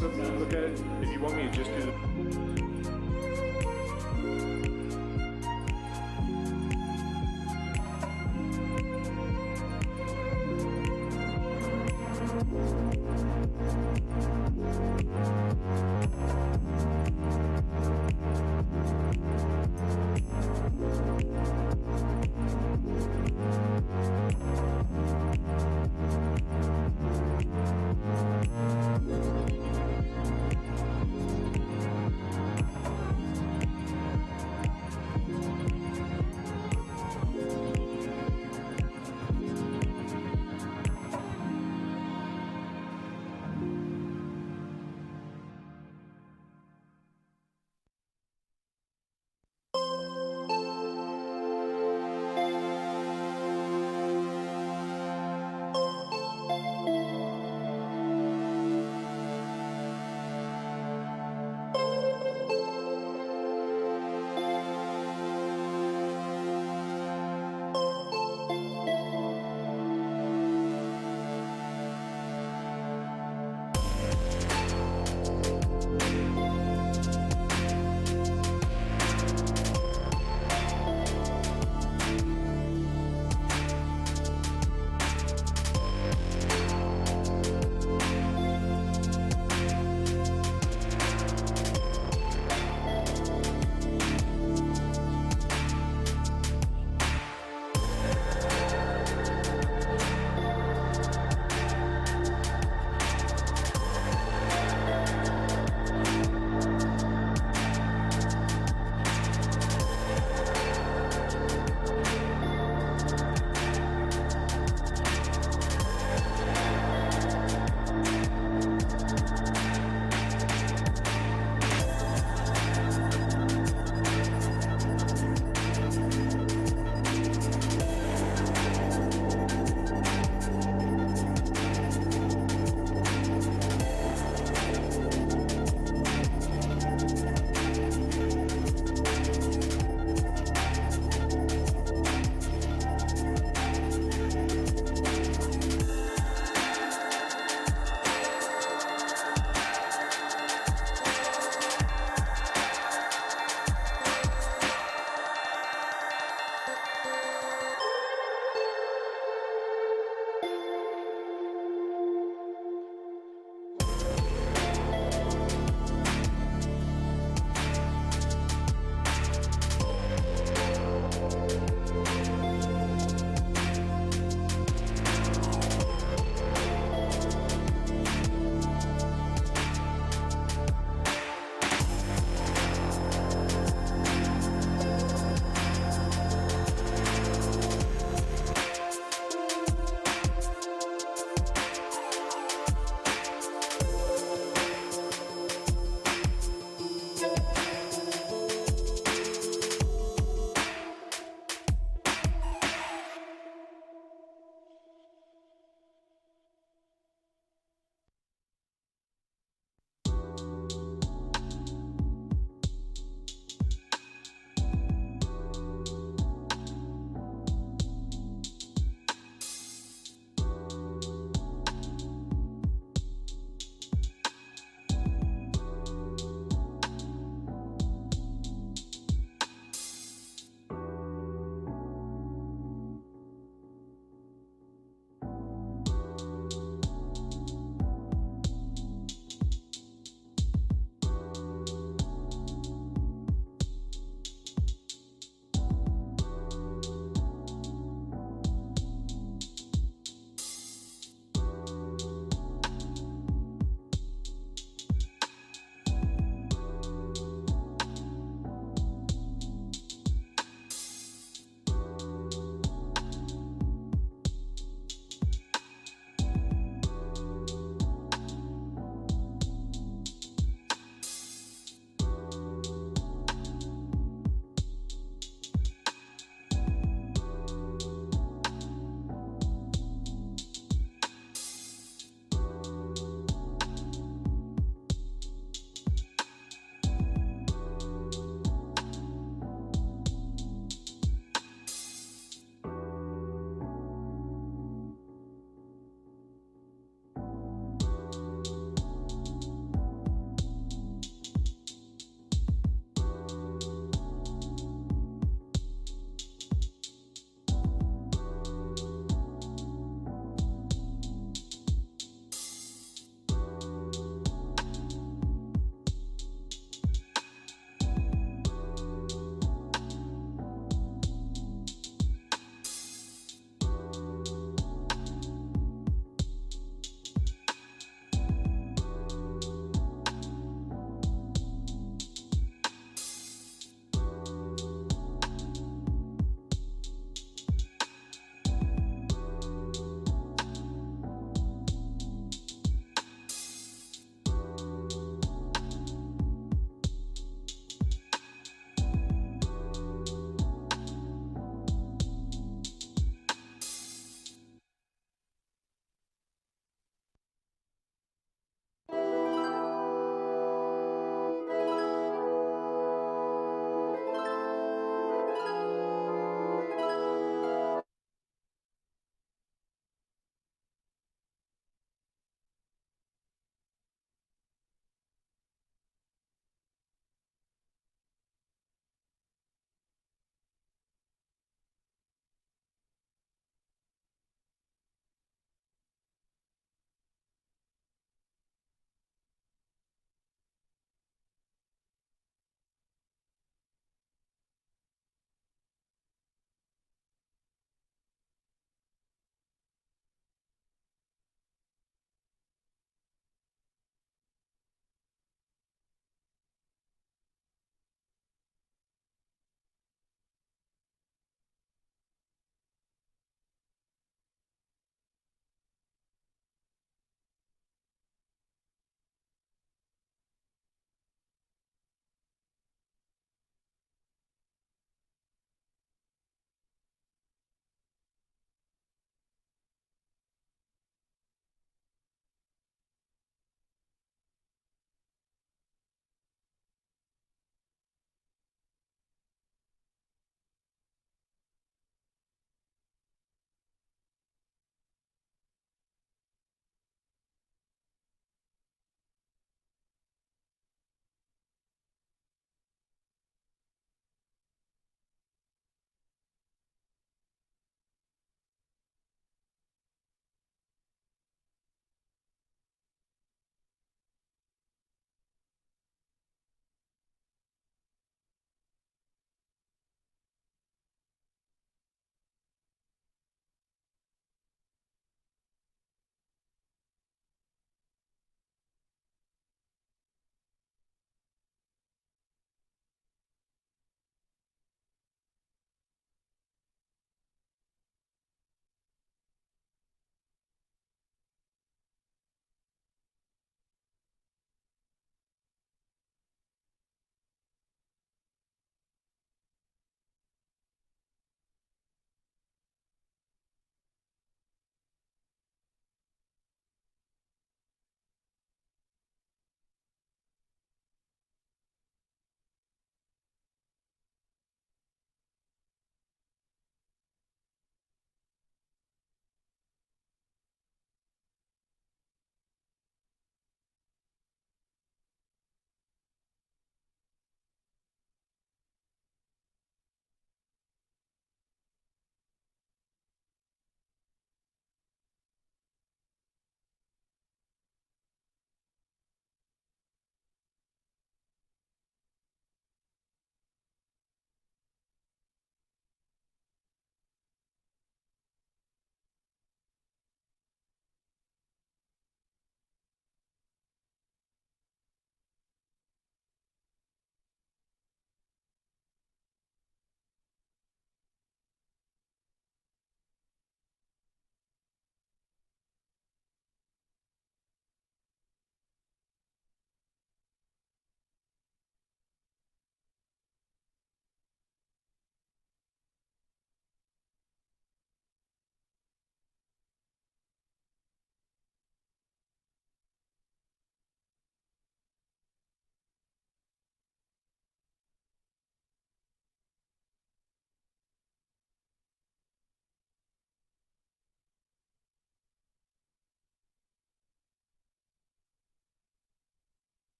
just look at it. If you want me to just do the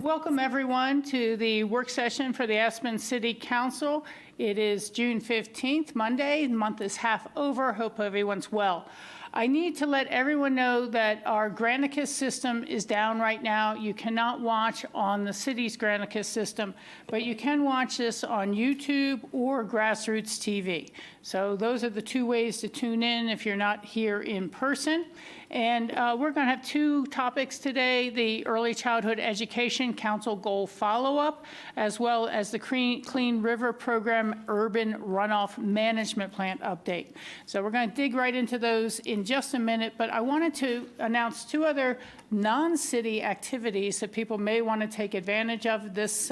Welcome, everyone, to the work session for the Aspen City Council. It is June 15th, Monday. The month is half over. Hope everyone's well. I need to let everyone know that our Granicus system is down right now. You cannot watch on the city's Granicus system, but you can watch this on YouTube or Grassroots TV. So those are the two ways to tune in if you're not here in person. And we're going to have two topics today, the Early Childhood Education Council Goal Follow-Up, as well as the Clean River Program Urban Runoff Management Plan Update. So we're going to dig right into those in just a minute, but I wanted to announce two other non-city activities that people may want to take advantage of this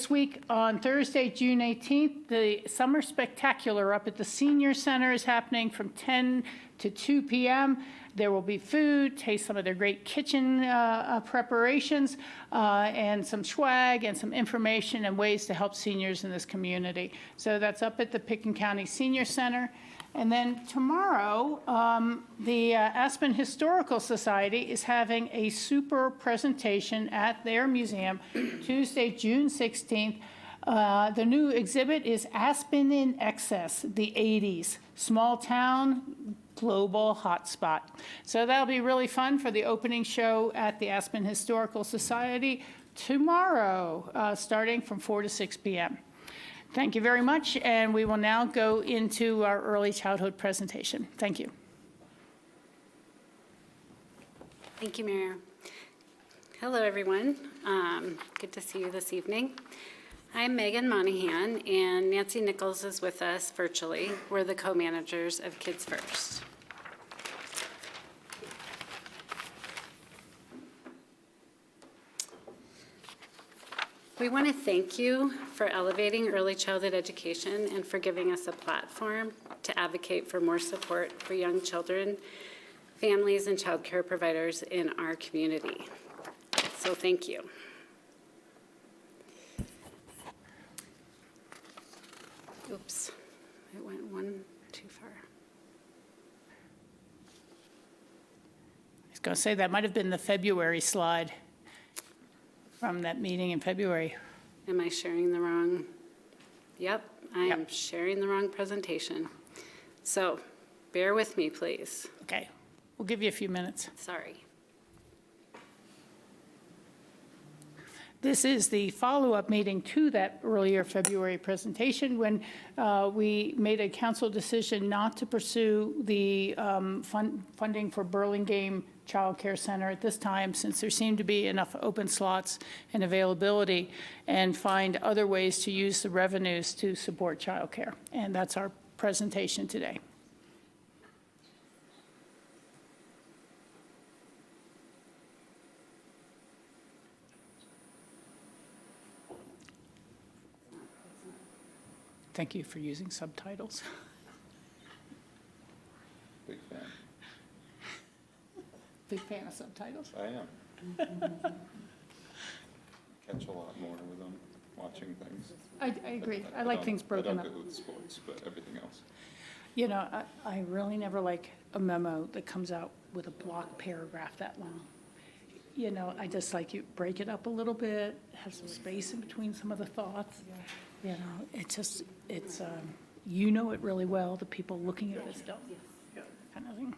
week. On Thursday, June 18th, the Summer Spectacular up at the Senior Center is happening from 10 to 2 p.m. There will be food, taste some of their great kitchen preparations, and some swag and some information and ways to help seniors in this community. So that's up at the Pickens County Senior Center. And then tomorrow, the Aspen Historical Society is having a super presentation at their museum, Tuesday, June 16th. The new exhibit is Aspen in Excess, the 80s, small town, global hotspot. So that'll be really fun for the opening show at the Aspen Historical Society tomorrow, starting from 4 to 6 p.m. Thank you very much, and we will now go into our early childhood presentation. Thank you. Thank you, Mayor. Hello, everyone. Good to see you this evening. I'm Megan Monahan, and Nancy Nichols is with us virtually. We're the co-managers of Kids First. We want to thank you for elevating early childhood education and for giving us a platform to advocate for more support for young children, families, and child care providers in our community. So thank you. Oops, it went one too far. I was going to say that might have been the February slide from that meeting in February. Am I sharing the wrong? Yep, I am sharing the wrong presentation. So bear with me, please. Okay, we'll give you a few minutes. Sorry. This is the follow-up meeting to that earlier February presentation when we made a council decision not to pursue the funding for Burlingame Child Care Center at this time, since there seemed to be enough open slots and availability, and find other ways to use the revenues to support child care. And that's our presentation today. Thank you for using subtitles. Big fan. Big fan of subtitles. I am. Catch a lot more with them watching things. I agree. I like things broken up. I don't go with sports, but everything else. You know, I really never like a memo that comes out with a block paragraph that long. You know, I just like you break it up a little bit, have some space in between some of the thoughts. You know, it's you know it really well, the people looking at this don't, kind of thing.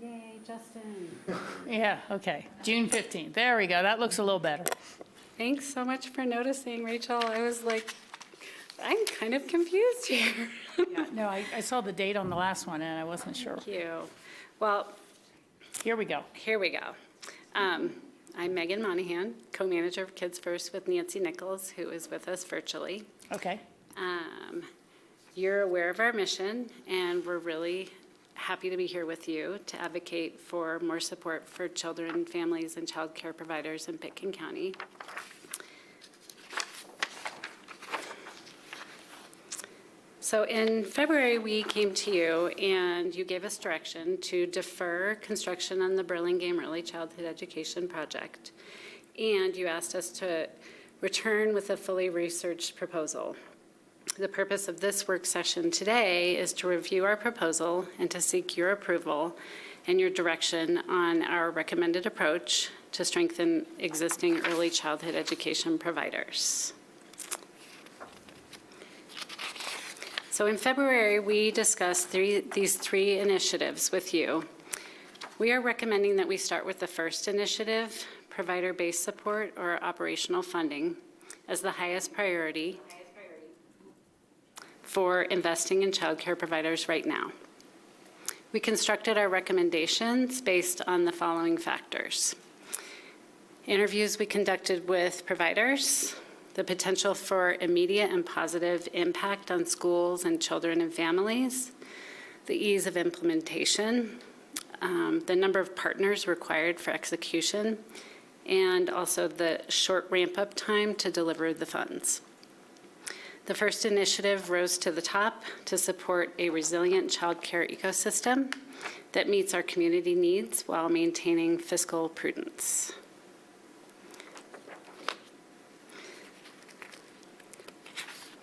Yay, Justin. Yeah, okay. June 15th. There we go. That looks a little better. Thanks so much for noticing, Rachel. I was like, I'm kind of confused here. Yeah, no, I saw the date on the last one and I wasn't sure. Thank you. Well, Here we go. here we go. I'm Megan Monahan, co-manager of Kids First with Nancy Nichols, who is with us virtually. Okay. You're aware of our mission, and we're really happy to be here with you to advocate for more support for children, families, and child care providers in Pickens County. So in February, we came to you and you gave us direction to defer construction on the Burlingame Early Childhood Education Project. And you asked us to return with a fully researched proposal. The purpose of this work session today is to review our proposal and to seek your approval and your direction on our recommended approach to strengthen existing early childhood education providers. So in February, we discussed these three initiatives with you. We are recommending that we start with the first initiative, provider-based support or operational funding, as the highest priority for investing in childcare providers right now. We constructed our recommendations based on the following factors. Interviews we conducted with providers, the potential for immediate and positive impact on schools and children and families, the ease of implementation, the number of partners required for execution, and also the short ramp-up time to deliver the funds. The first initiative rose to the top to support a resilient childcare ecosystem that meets our community needs while maintaining fiscal prudence.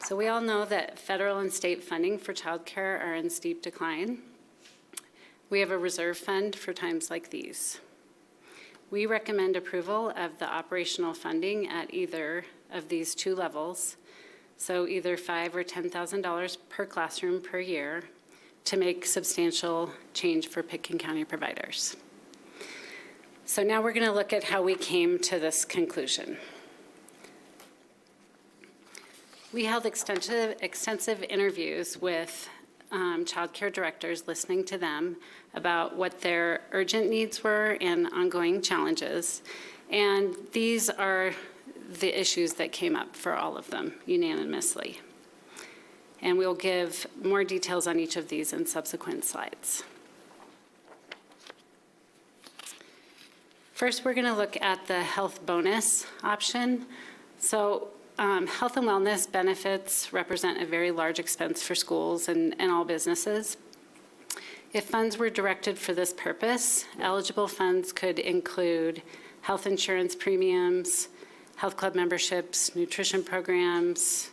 So we all know that federal and state funding for childcare are in steep decline. We have a reserve fund for times like these. We recommend approval of the operational funding at either of these two levels, so either $5,000 or $10,000 per classroom per year to make substantial change for Pitkin County providers. So now we're going to look at how we came to this conclusion. We held extensive interviews with child care directors, listening to them about what their urgent needs were and ongoing challenges. And these are the issues that came up for all of them unanimously. And we'll give more details on each of these in subsequent slides. First, we're going to look at the health bonus option. So health and wellness benefits represent a very large expense for schools and all businesses. If funds were directed for this purpose, eligible funds could include health insurance premiums, health club memberships, nutrition programs,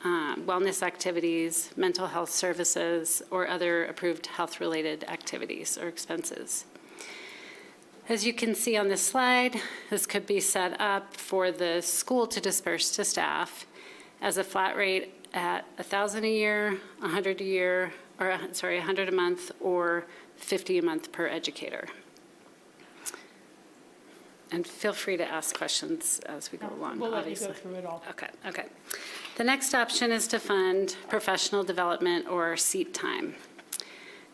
wellness activities, mental health services, or other approved health-related activities or expenses. As you can see on this slide, this could be set up for the school to disperse to staff as a flat rate at $1,000 a year, $100 a year, or sorry, $100 a month, or $50 a month per educator. And feel free to ask questions as we go along. We'll let obviously. you go through it all. Okay. The next option is to fund professional development or seat time.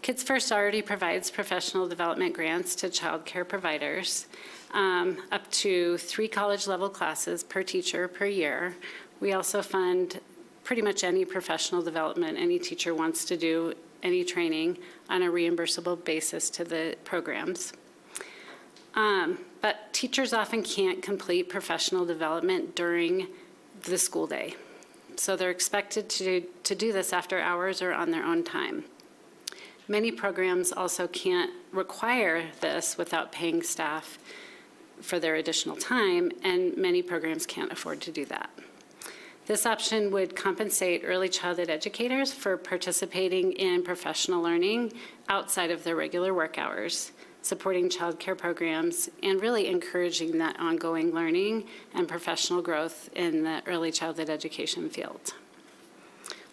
Kids First already provides professional development grants to child care providers, up to 3 college-level classes per teacher per year. We also fund pretty much any professional development any teacher wants to do, any training on a reimbursable basis to the programs. But teachers often can't complete professional development during the school day. So they're expected to do this after hours or on their own time. Many programs also can't require this without paying staff for their additional time, and many programs can't afford to do that. This option would compensate early childhood educators for participating in professional learning outside of their regular work hours, supporting child care programs, and really encouraging that ongoing learning and professional growth in the early childhood education field,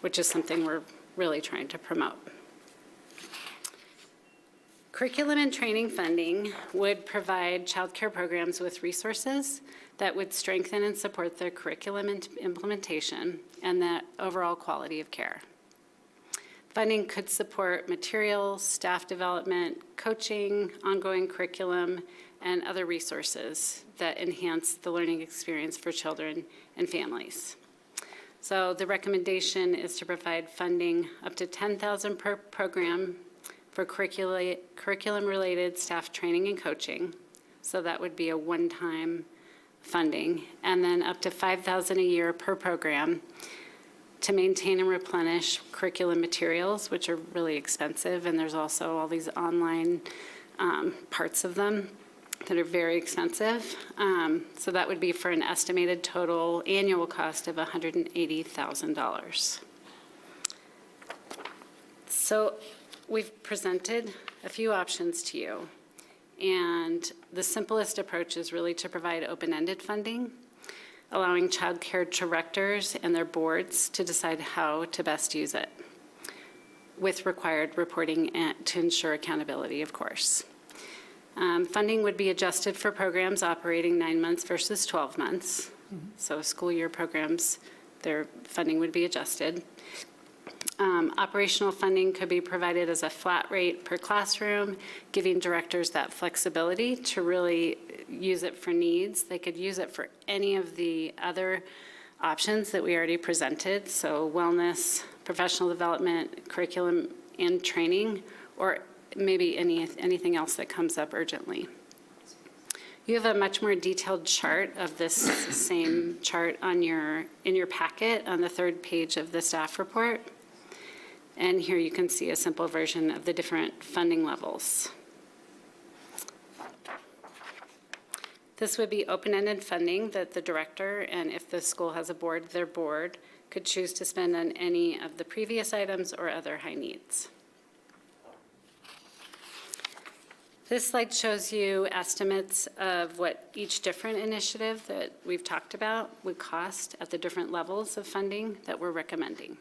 which is something we're really trying to promote. Curriculum and training funding would provide child care programs with resources that would strengthen and support their curriculum implementation and the overall quality of care. Funding could support materials, staff development, coaching, ongoing curriculum, and other resources that enhance the learning experience for children and families. So the recommendation is to provide funding up to $10,000 per program for curriculum-related staff training and coaching. So that would be a one-time funding. And then up to $5,000 a year per program to maintain and replenish curriculum materials, which are really expensive, and there's also all these online parts of them that are very expensive. So that would be for an estimated total annual cost of $180,000. So we've presented a few options to you, and the simplest approach is really to provide open-ended funding, allowing child care directors and their boards to decide how to best use it, with required reporting and to ensure accountability, of course. Funding would be adjusted for programs operating 9 months versus 12 months. So school year programs, their funding would be adjusted. Operational funding could be provided as a flat rate per classroom, giving directors that flexibility to really use it for needs. They could use it for any of the other options that we already presented, so wellness, professional development, curriculum and training, or maybe anything else that comes up urgently. You have a much more detailed chart of this same chart in your packet on the 3rd page of the staff report. And here you can see a simple version of the different funding levels. This would be open-ended funding that the director, and if the school has a board, their board, could choose to spend on any of the previous items or other high needs. This slide shows you estimates of what each different initiative that we've talked about would cost at the different levels of funding that we're recommending.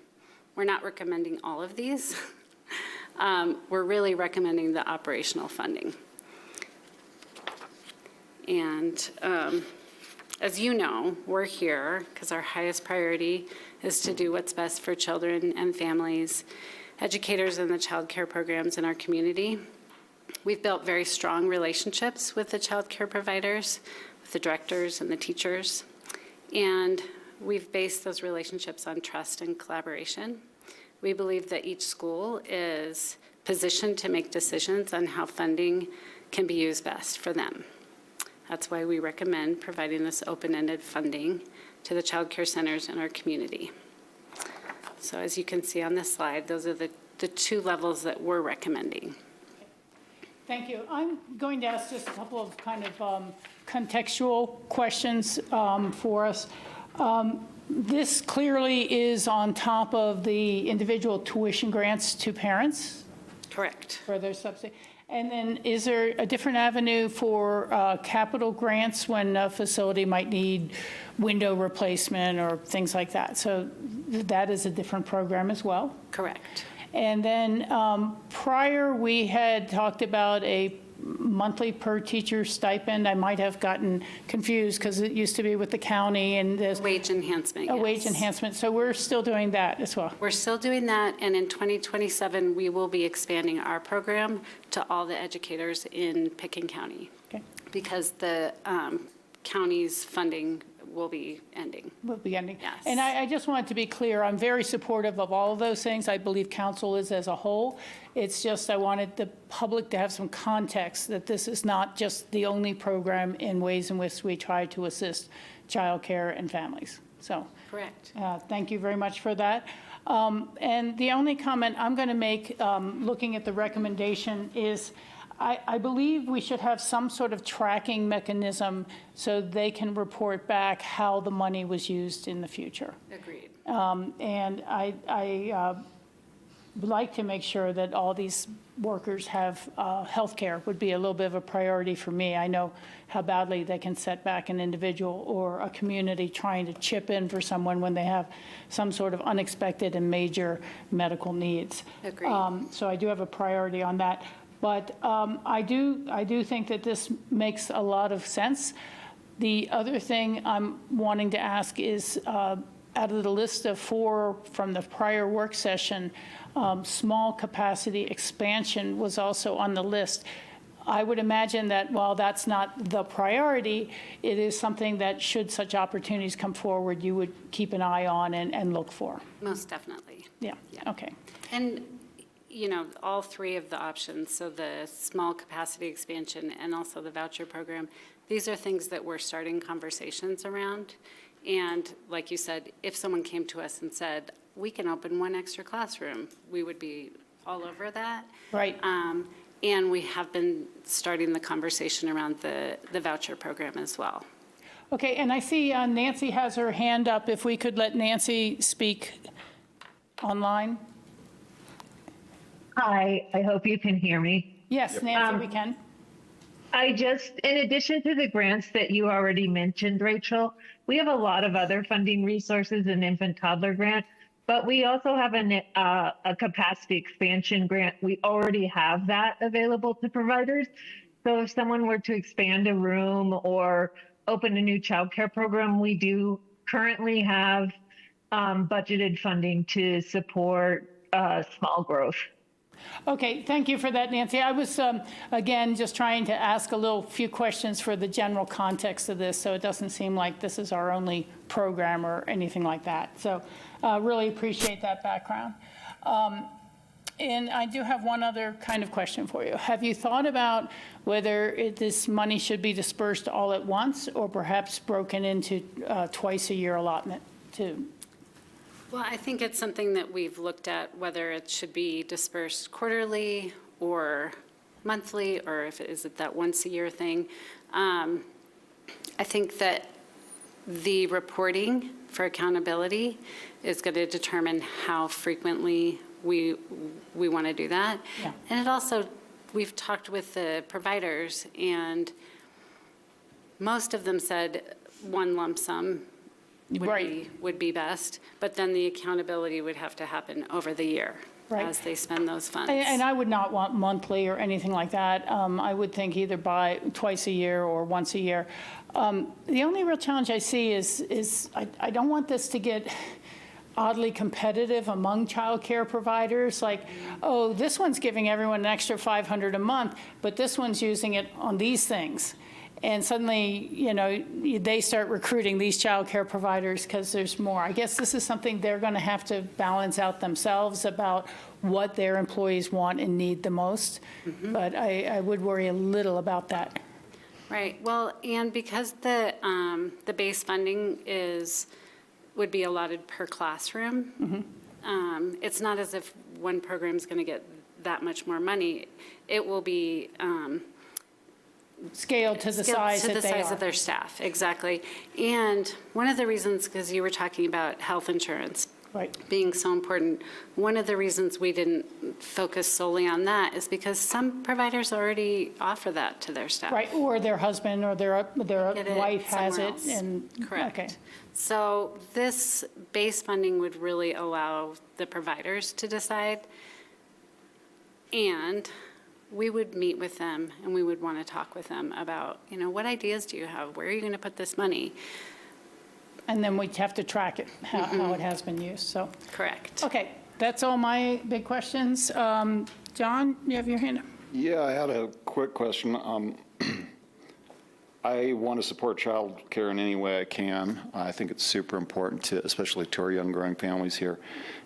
We're not recommending all of these. We're really recommending the operational funding. And as you know, we're here because our highest priority is to do what's best for children and families, educators in the child care programs in our community. We've built very strong relationships with the child care providers, with the directors and the teachers, and we've based those relationships on trust and collaboration. We believe that each school is positioned to make decisions on how funding can be used best for them. That's why we recommend providing this open-ended funding to the child care centers in our community. So as you can see on this slide, those are the 2 levels that we're recommending. Thank you. I'm going to ask just a couple of kind of contextual questions for us. This clearly is on top of the individual tuition grants to parents? Correct. For their subsidy. And then is there a different avenue for capital grants when a facility might need window replacement or things like that? So that is a different program as well? Correct. And then prior, we had talked about a monthly per teacher stipend. I might have gotten confused because it used to be with the county and there's Wage enhancement, a yes. wage enhancement. So we're still doing that as well. We're still doing that, and in 2027, we will be expanding our program to all the educators in Pickens County. Okay. Because the county's funding will be ending. Will be ending. Yes. And I just wanted to be clear, I'm very supportive of all of those things. I believe council is as a whole. It's just I wanted the public to have some context that this is not just the only program in ways in which we try to assist childcare and families. So. Correct. Thank you very much for that. And the only comment I'm going to make, looking at the recommendation, is I believe we should have some sort of tracking mechanism so they can report back how the money was used in the future. Agreed. And I would like to make sure that all these workers have health care would be a little bit of a priority for me. I know how badly they can set back an individual or a community trying to chip in for someone when they have some sort of unexpected and major medical needs. Agreed. So I do have a priority on that. But I do think that this makes a lot of sense. The other thing I'm wanting to ask is, out of the list of 4 from the prior work session, small capacity expansion was also on the list. I would imagine that while that's not the priority, it is something that, should such opportunities come forward, you would keep an eye on and look for. Most definitely. Yeah. Yeah. Okay. And, you know, all 3 of the options, so the small capacity expansion and also the voucher program, these are things that we're starting conversations around. And like you said, if someone came to us and said, we can open one extra classroom, we would be all over that. Right. And we have been starting the conversation around the voucher program as well. Okay, and I see Nancy has her hand up. If we could let Nancy speak online? Hi, I hope you can hear me. Yes, Nancy, we can. In addition to the grants that you already mentioned, Rachel, we have a lot of other funding resources, an infant toddler grant, but we also have a capacity expansion grant. We already have that available to providers. So if someone were to expand a room or open a new childcare program, we do currently have budgeted funding to support small growth. Okay, thank you for that, Nancy. I was, again, just trying to ask few questions for the general context of this, so it doesn't seem like this is our only program or anything like that. So really appreciate that background. And I do have one other kind of question for you. Have you thought about whether this money should be dispersed all at once or perhaps broken into twice-a-year allotment to? Well, I think it's something that we've looked at, whether it should be dispersed quarterly or monthly, or if it is that once-a-year thing. I think that the reporting for accountability is going to determine how frequently we want to do that. Yeah. And it also, we've talked with the providers, and most of them said one lump sum would be best, but then the accountability would have to happen over the year as they spend those funds. And I would not want monthly or anything like that. I would think either by twice a year or once a year. The only real challenge I see is I don't want this to get oddly competitive among childcare providers, like, oh, this one's giving everyone an extra $500 a month, but this one's using it on these things. And suddenly, they start recruiting these childcare providers because there's more. I guess this is something they're going to have to balance out themselves about what their employees want and need the most. Mm-hmm. But I would worry a little about that. Right. Well, and because the base funding would be allotted per classroom, mm-hmm. Mm-hmm. It's not as if one program is going to get that much more money. It will be scaled to the size of their staff, exactly. And one of the reasons, because you were talking about health insurance being so important, one of the reasons we didn't focus solely on that is because some providers already offer that to their staff. Right, or their husband or their wife has it. And correct. Okay. So this base funding would really allow the providers to decide, and we would meet with them and we would want to talk with them about, what ideas do you have? Where are you going to put this money? And then we'd have to track it, how it has been used, so. Correct. Okay, that's all my big questions. John, you have your hand up? Yeah, I had a quick question. I want to support child care in any way I can. I think it's super important, especially to our young growing families here.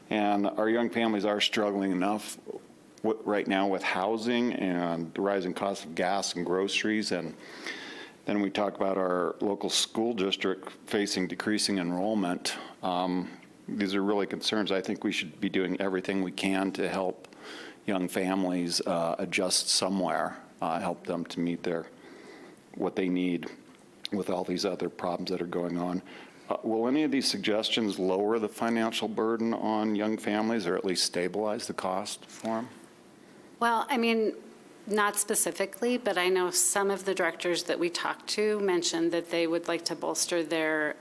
And our young families are struggling enough right now with housing and the rising cost of gas and groceries. And then we talk about our local school district facing decreasing enrollment. These are really concerns. I think we should be doing everything we can to help young families adjust somewhere, help them to meet what they need with all these other problems that are going on. Will any of these suggestions lower the financial burden on young families or at least stabilize the cost for them? Well, not specifically, but I know some of the directors that we talked to mentioned that they would like to bolster their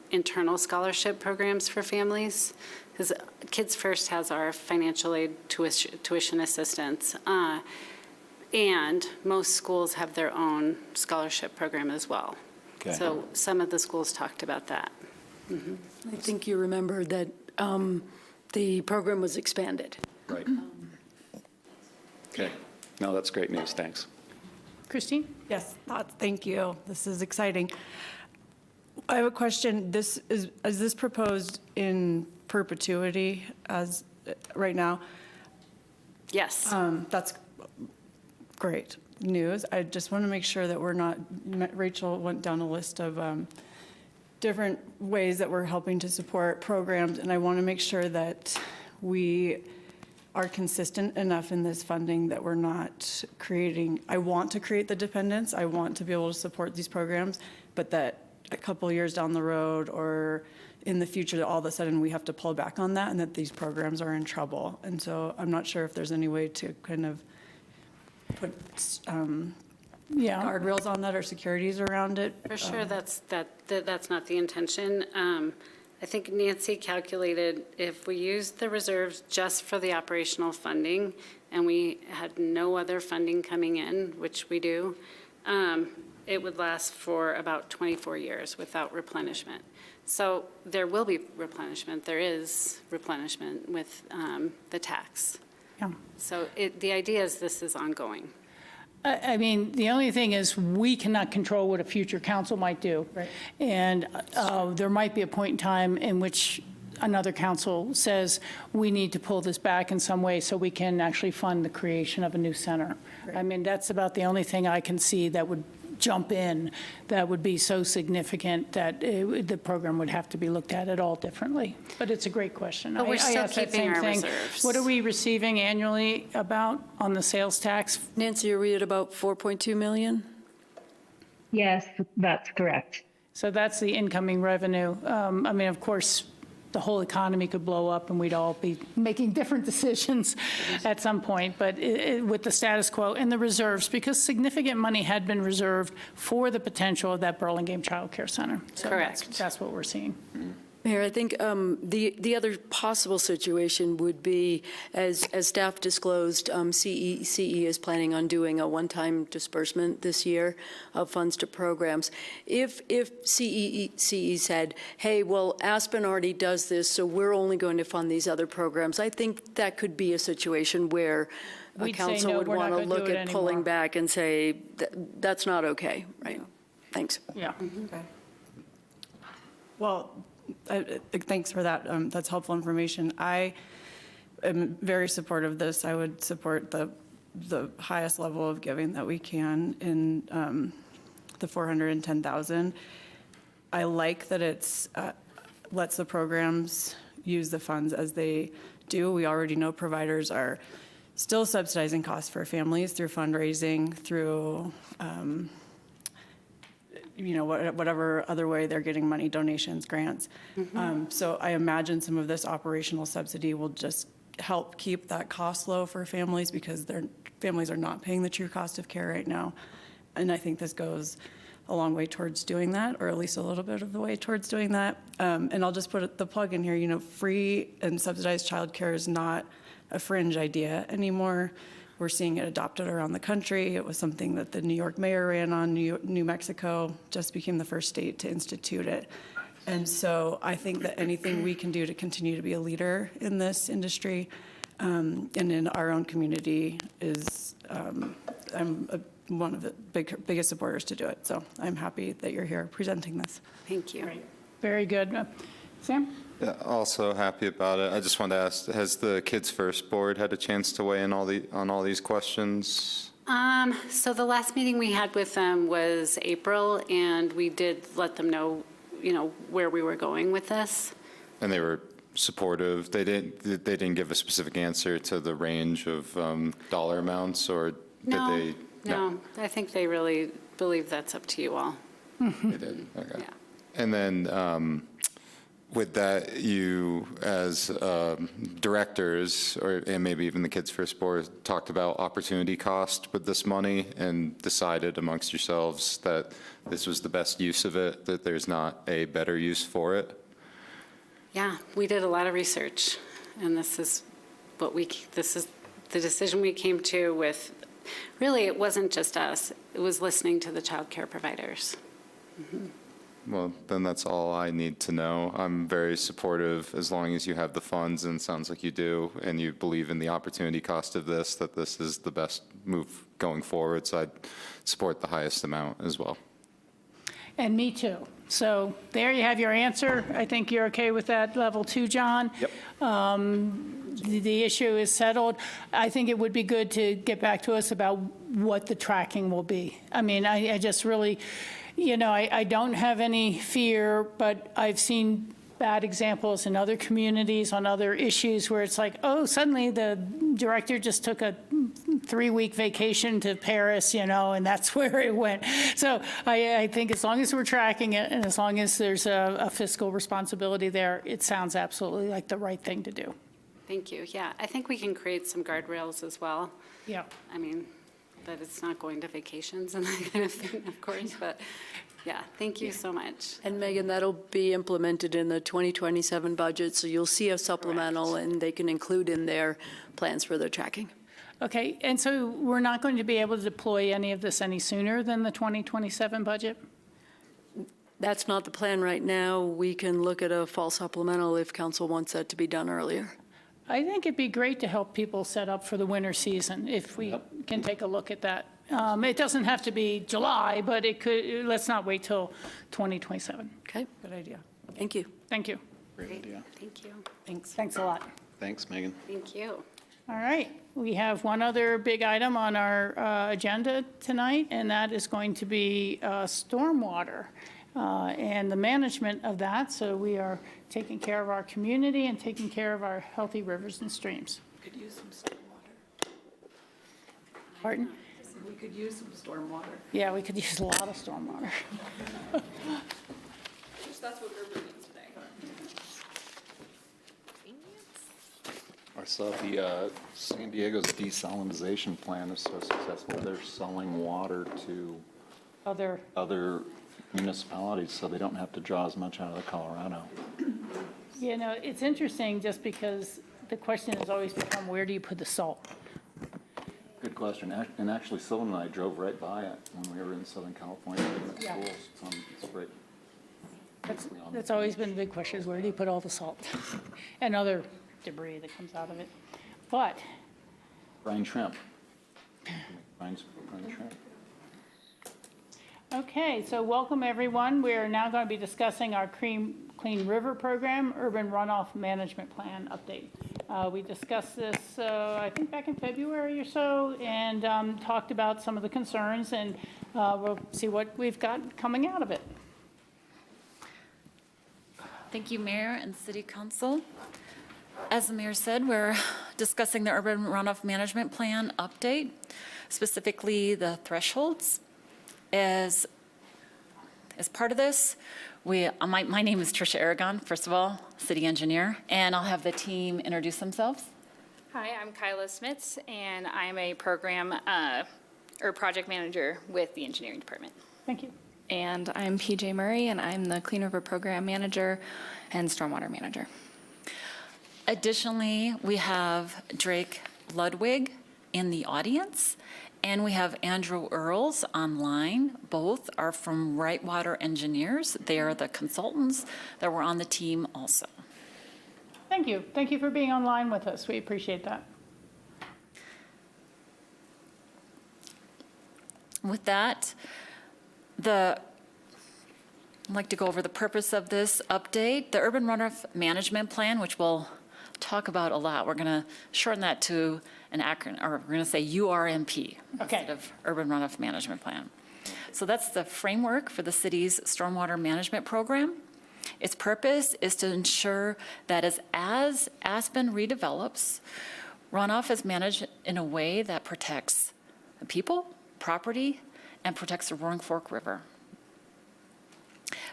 internal scholarship programs for families, because Kids First has our financial aid tuition assistance, and most schools have their own scholarship program as well. Okay. So some of the schools talked about that. Mm-hmm. I think you remember that the program was expanded. Right. Okay. No, that's great news. Thanks. Christine? Yes, thank you. This is exciting. I have a question. Is this proposed in perpetuity as right now? Yes. That's great news. I just want to make sure that we're not, Rachel went down a list of different ways that we're helping to support programs, and I want to make sure that we are consistent enough in this funding that we're not creating, I want to create the dependence, I want to be able to support these programs, but that a couple years down the road or in the future, all of a sudden we have to pull back on that and that these programs are in trouble. And so I'm not sure if there's any way to kind of put Yeah. guardrails on that or securities around it. For sure, that's not the intention. I think Nancy calculated if we used the reserves just for the operational funding and we had no other funding coming in, which we do, it would last for about 24 years without replenishment. So there will be replenishment. There is replenishment with the tax. Yeah. So the idea is this is ongoing. I mean, the only thing is, we cannot control what a future council might do. Right. And there might be a point in time in which another council says, we need to pull this back in some way so we can actually fund the creation of a new center. I mean, that's about the only thing I can see that would jump in, that would be so significant that the program would have to be looked at all differently. But it's a great question. But we're I still asked that keeping same our thing. reserves. What are we receiving annually about on the sales tax? Nancy, are we at about 4.2 million? Yes, that's correct. So that's the incoming revenue. I mean, of course, the whole economy could blow up and we'd all be making different decisions at some point, but with the status quo and the reserves, because significant money had been reserved for the potential of that Burlingame Child Care Center. So Correct. That's what we're seeing. Mayor, I think the other possible situation would be, as staff disclosed, CE is planning on doing a one-time disbursement this year of funds to programs. If CE said, hey, well, Aspen already does this, so we're only going to fund these other programs, I think that could be a situation where a We'd say, council no, would we're not want to gonna do look it at pulling anymore. back and say, that's not okay, right? Thanks. Yeah. Okay. Well, thanks for that. That's helpful information. I am very supportive of this. I would support the highest level of giving that we can in the 410,000. I like that it's lets the programs use the funds as they do. We already know providers are still subsidizing costs for families through fundraising, through whatever other way they're getting money, donations, grants. So I imagine some of this operational subsidy will just help keep that cost low for families because their families are not paying the true cost of care right now. And I think this goes a long way towards doing that, or at least a little bit of the way towards doing that. And I'll just put the plug in here, free and subsidized childcare is not a fringe idea anymore. We're seeing it adopted around the country. It was something that the New York mayor ran on. New Mexico just became the first state to institute it. And so I think that anything we can do to continue to be a leader in this industry and in our own community is, I'm one of the biggest supporters to do it. So I'm happy that you're here presenting this. Thank you. Very good. Sam? Yeah, also happy about it. I just wanted to ask, has the Kids First Board had a chance to weigh in on all these questions? So the last meeting we had with them was April, and we did let them know, where we were going with this. And they were supportive. They didn't give a specific answer to the range of dollar amounts, or did they? No, I think they really believe that's up to you all. They did. Okay. Yeah. And then with that, you as directors, and maybe even the Kids First Board, talked about opportunity cost with this money and decided amongst yourselves that this was the best use of it, that there's not a better use for it? Yeah, we did a lot of research, and this is the decision we came to with, really, it wasn't just us. It was listening to the child care providers. Well, then that's all I need to know. I'm very supportive as long as you have the funds, and it sounds like you do, and you believe in the opportunity cost of this, that this is the best move going forward. So I'd support the highest amount as well. And me too. So there you have your answer. I think you're okay with that level 2, John. Yep. The issue is settled. I think it would be good to get back to us about what the tracking will be. I mean, I just really, You know, I don't have any fear, but I've seen bad examples in other communities on other issues where it's like, oh, suddenly the director just took a 3-week vacation to Paris, you know, and that's where it went. So I think as long as we're tracking it and as long as there's a fiscal responsibility there, it sounds absolutely like the right thing to do. Thank you. Yeah, I think we can create some guardrails as well. Yeah. I mean, that it's not going to vacations and that kind of thing, of course, but yeah, thank you so much. And Megan, that'll be implemented in the 2027 budget, so you'll see a supplemental, and they can include in their plans for their tracking. Okay, and so we're not going to be able to deploy any of this any sooner than the 2027 budget? That's not the plan right now. We can look at a fall supplemental if council wants that to be done earlier. I think it'd be great to help people set up for the winter season if we can take a look at that. It doesn't have to be July, but it could, let's not wait till 2027. Okay, Good idea. thank you. Thank you. Great idea. Thank you. Thanks. Thanks a lot. Thanks, Megan. Thank you. All right, we have one other big item on our agenda tonight, and that is going to be stormwater and the management of that. So we are taking care of our community and taking care of our healthy rivers and streams. Could use some stormwater. Pardon? We could use some stormwater. Yeah, we could use a lot of stormwater. That's what we're doing today. I saw the San Diego's desalinization plan is so successful, they're selling water to other municipalities, so they don't have to draw as much out of the Colorado. You know, it's interesting just because the question has always become, where do you put the salt? Good question. And actually, Sylvan and I drove right by it when we were in Southern California at Yeah. schools. It's right. That's always been the big question, is where do you put all the salt and other debris that comes out of it? But, Brine shrimp. Brine shrimp. okay, so welcome everyone. We are now going to be discussing our Clean River Program, Urban Runoff Management Plan update. We discussed this, I think back in February or so, and talked about some of the concerns, and we'll see what we've got coming out of it. Thank you, Mayor and City Council. As the Mayor said, we're discussing the Urban Runoff Management Plan update, specifically the thresholds. As part of this, my name is Tricia Aragon, first of all, city engineer, and I'll have the team introduce themselves. Hi, I'm Kyla Smits, and I'm a program or project manager with the engineering department. Thank you. And I'm PJ Murray, and I'm the Clean River Program Manager and Stormwater Manager. Additionally, we have Drake Ludwig in the audience, and we have Andrew Earls online. Both are from Wrightwater Engineers. They are the consultants that were on the team also. Thank you. Thank you for being online with us. We appreciate that. With that, I'd like to go over the purpose of this update. The Urban Runoff Management Plan, which we'll talk about a lot, we're going to shorten that to an acronym, or we're going to say URMP instead of Urban Runoff Management Plan. So that's the framework for the city's stormwater management program. Its purpose is to ensure that as Aspen redevelops, runoff is managed in a way that protects the people, property, and protects the Roaring Fork River.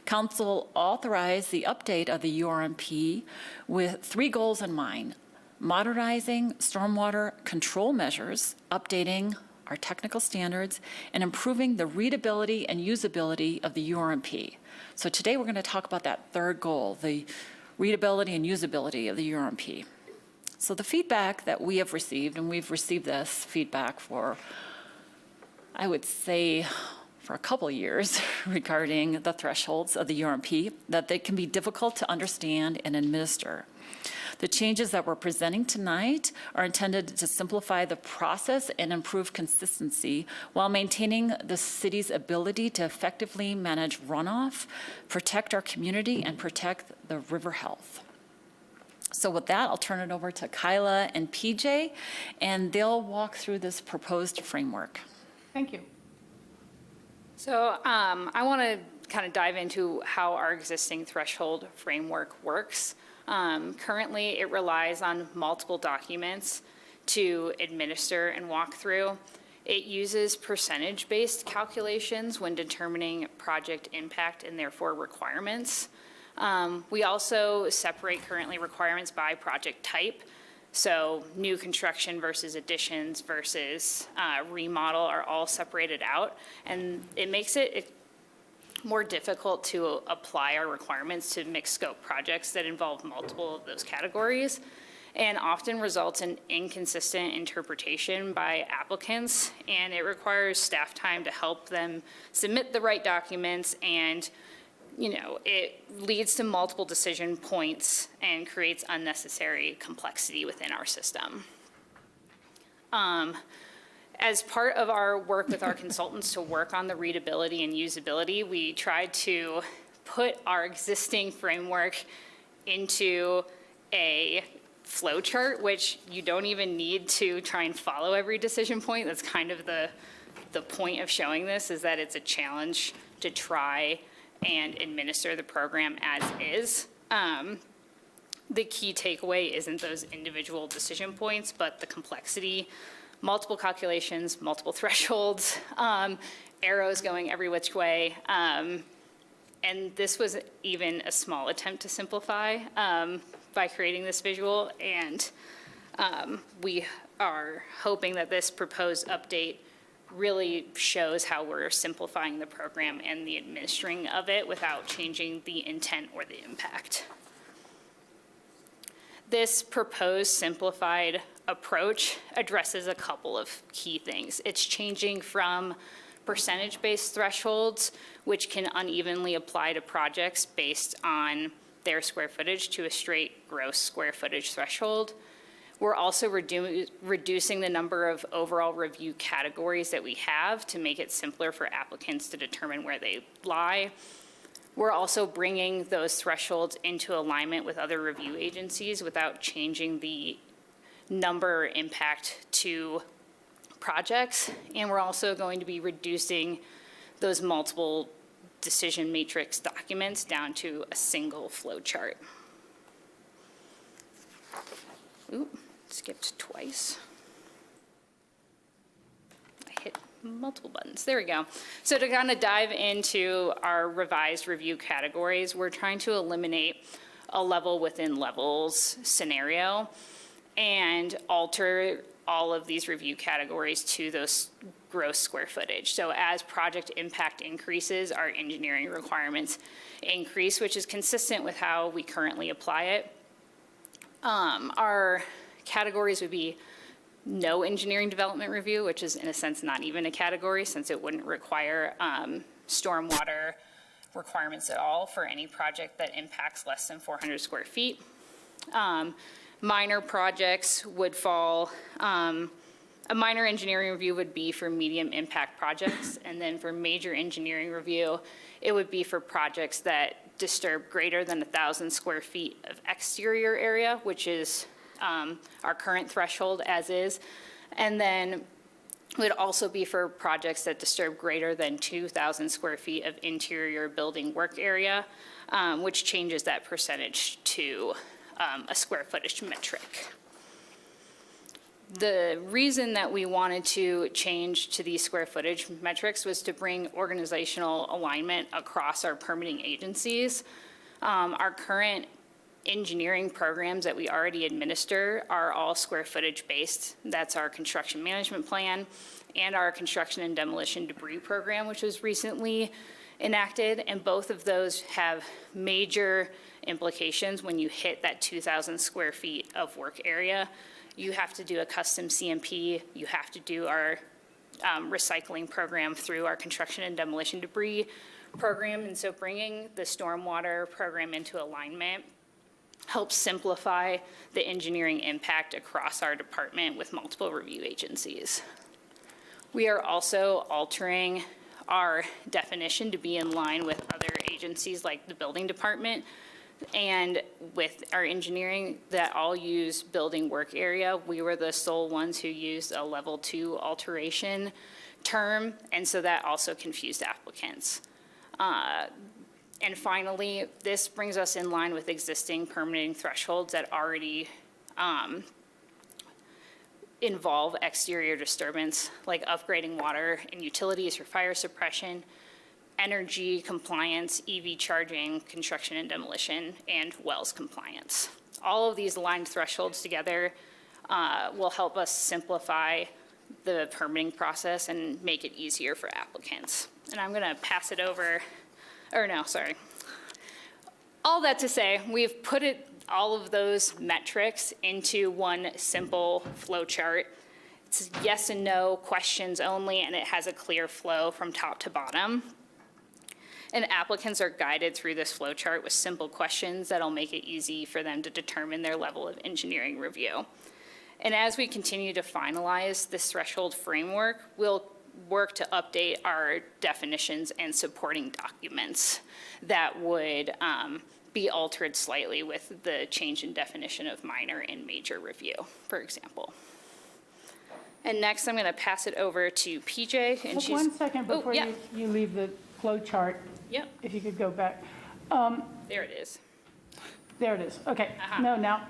Council authorized the update of the URMP with 3 goals in mind: modernizing stormwater control measures, updating our technical standards, and improving the readability and usability of the URMP. So today we're going to talk about that third goal, the readability and usability of the URMP. So the feedback that we have received, and we've received this feedback for, I would say, for a couple years regarding the thresholds of the URMP, that they can be difficult to understand and administer. The changes that we're presenting tonight are intended to simplify the process and improve consistency while maintaining the city's ability to effectively manage runoff, protect our community, and protect the river health. So with that, I'll turn it over to Kyla and PJ, and they'll walk through this proposed framework. Thank you. So I want to kind of dive into how our existing threshold framework works. Currently, it relies on multiple documents to administer and walk through. It uses percentage-based calculations when determining project impact and therefore requirements. We also separate currently requirements by project type. So new construction versus additions versus remodel are all separated out. And it makes it more difficult to apply our requirements to mixed scope projects that involve multiple of those categories, and often results in inconsistent interpretation by applicants. And it requires staff time to help them submit the right documents, and it leads to multiple decision points and creates unnecessary complexity within our system. As part of our work with our consultants to work on the readability and usability, we tried to put our existing framework into a flow chart, which you don't even need to try and follow every decision point. That's kind of the point of showing this, is that it's a challenge to try and administer the program as is. The key takeaway isn't those individual decision points, but the complexity, multiple calculations, multiple thresholds, arrows going every which way. And this was even a small attempt to simplify by creating this visual. And we are hoping that this proposed update really shows how we're simplifying the program and the administering of it without changing the intent or the impact. This proposed simplified approach addresses a couple of key things. It's changing from percentage-based thresholds, which can unevenly apply to projects based on their square footage, to a straight gross square footage threshold. We're also reducing the number of overall review categories that we have to make it simpler for applicants to determine where they lie. We're also bringing those thresholds into alignment with other review agencies without changing the number or impact to projects. And we're also going to be reducing those multiple decision matrix documents down to a single flow chart. Oop, skipped twice. I hit multiple buttons. There we go. So to kind of dive into our revised review categories, we're trying to eliminate a level within levels scenario and alter all of these review categories to those gross square footage. So as project impact increases, our engineering requirements increase, which is consistent with how we currently apply it. Our categories would be no engineering development review, which is in a sense not even a category, since it wouldn't require stormwater requirements at all for any project that impacts less than 400 square feet. Minor projects would fall, a minor engineering review would be for medium impact projects, and then for major engineering review, it would be for projects that disturb greater than 1,000 square feet of exterior area, which is our current threshold as is. And then it would also be for projects that disturb greater than 2,000 square feet of interior building work area, which changes that percentage to a square footage metric. The reason that we wanted to change to these square footage metrics was to bring organizational alignment across our permitting agencies. Our current engineering programs that we already administer are all square footage based. That's our construction management plan and our construction and demolition debris program, which was recently enacted. And both of those have major implications when you hit that 2,000 square feet of work area. You have to do a custom CMP. You have to do our recycling program through our construction and demolition debris program. And so bringing the stormwater program into alignment helps simplify the engineering impact across our department with multiple review agencies. We are also altering our definition to be in line with other agencies like the building department. And with our engineering that all use building work area, we were the sole ones who used a level 2 alteration term, and so that also confused applicants. And finally, this brings us in line with existing permitting thresholds that already involve exterior disturbance, like upgrading water and utilities for fire suppression, energy compliance, EV charging, construction and demolition, and wells compliance. All of these aligned thresholds together will help us simplify the permitting process and make it easier for applicants. And I'm gonna pass it over, or no, sorry. All that to say, we've put all of those metrics into one simple flow chart. It's yes and no questions only, and it has a clear flow from top to bottom. And applicants are guided through this flow chart with simple questions that'll make it easy for them to determine their level of engineering review. And as we continue to finalize this threshold framework, we'll work to update our definitions and supporting documents that would be altered slightly with the change in definition of minor and major review, for example. And next, I'm going to pass it over to PJ. And Just 1 second before yeah. you leave the flow chart. Yep, If you could go back. there it is. There it is. Okay. Uh-huh. No, now.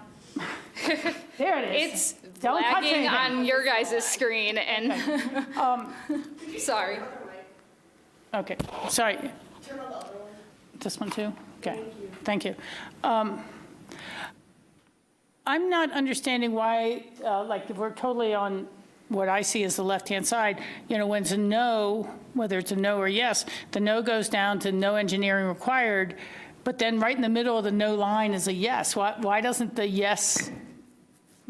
There it is. It's Don't touch lagging anything. on your guys' screen, and sorry. Okay, sorry. This one too? Okay, thank you. I'm not understanding why, like, if we're totally on what I see as the left-hand side, you know, when it's a no, whether it's a no or yes, the no goes down to no engineering required, but then right in the middle of the no line is a yes. Why doesn't the yes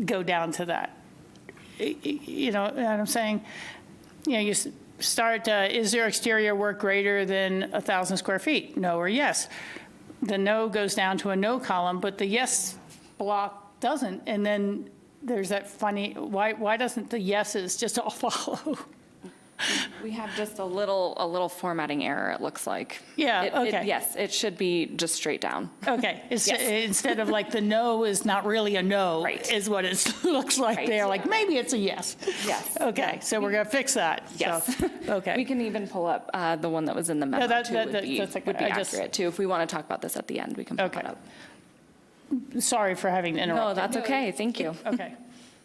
go down to that? You know what I'm saying? You know, you start, is there exterior work greater than 1,000 square feet? No or yes. The no goes down to a no column, but the yes block doesn't. And then there's that funny, why doesn't the yeses just all follow? We have just a little formatting error, it looks like. Yeah, okay. Yes, it should be just straight down. Okay, instead of like the no is not really a no, Right. is what it looks like Right. there, like maybe it's a yes. Yes. Okay, so we're gonna fix that. Yes. So, okay. We can even pull up the one that was in the memo, that- too, that- would be that's okay. would be I just- accurate, too. If we want to talk about this at the end, we can pull Okay. that up. Sorry for having to interrupt. No, that's okay, thank you. Okay,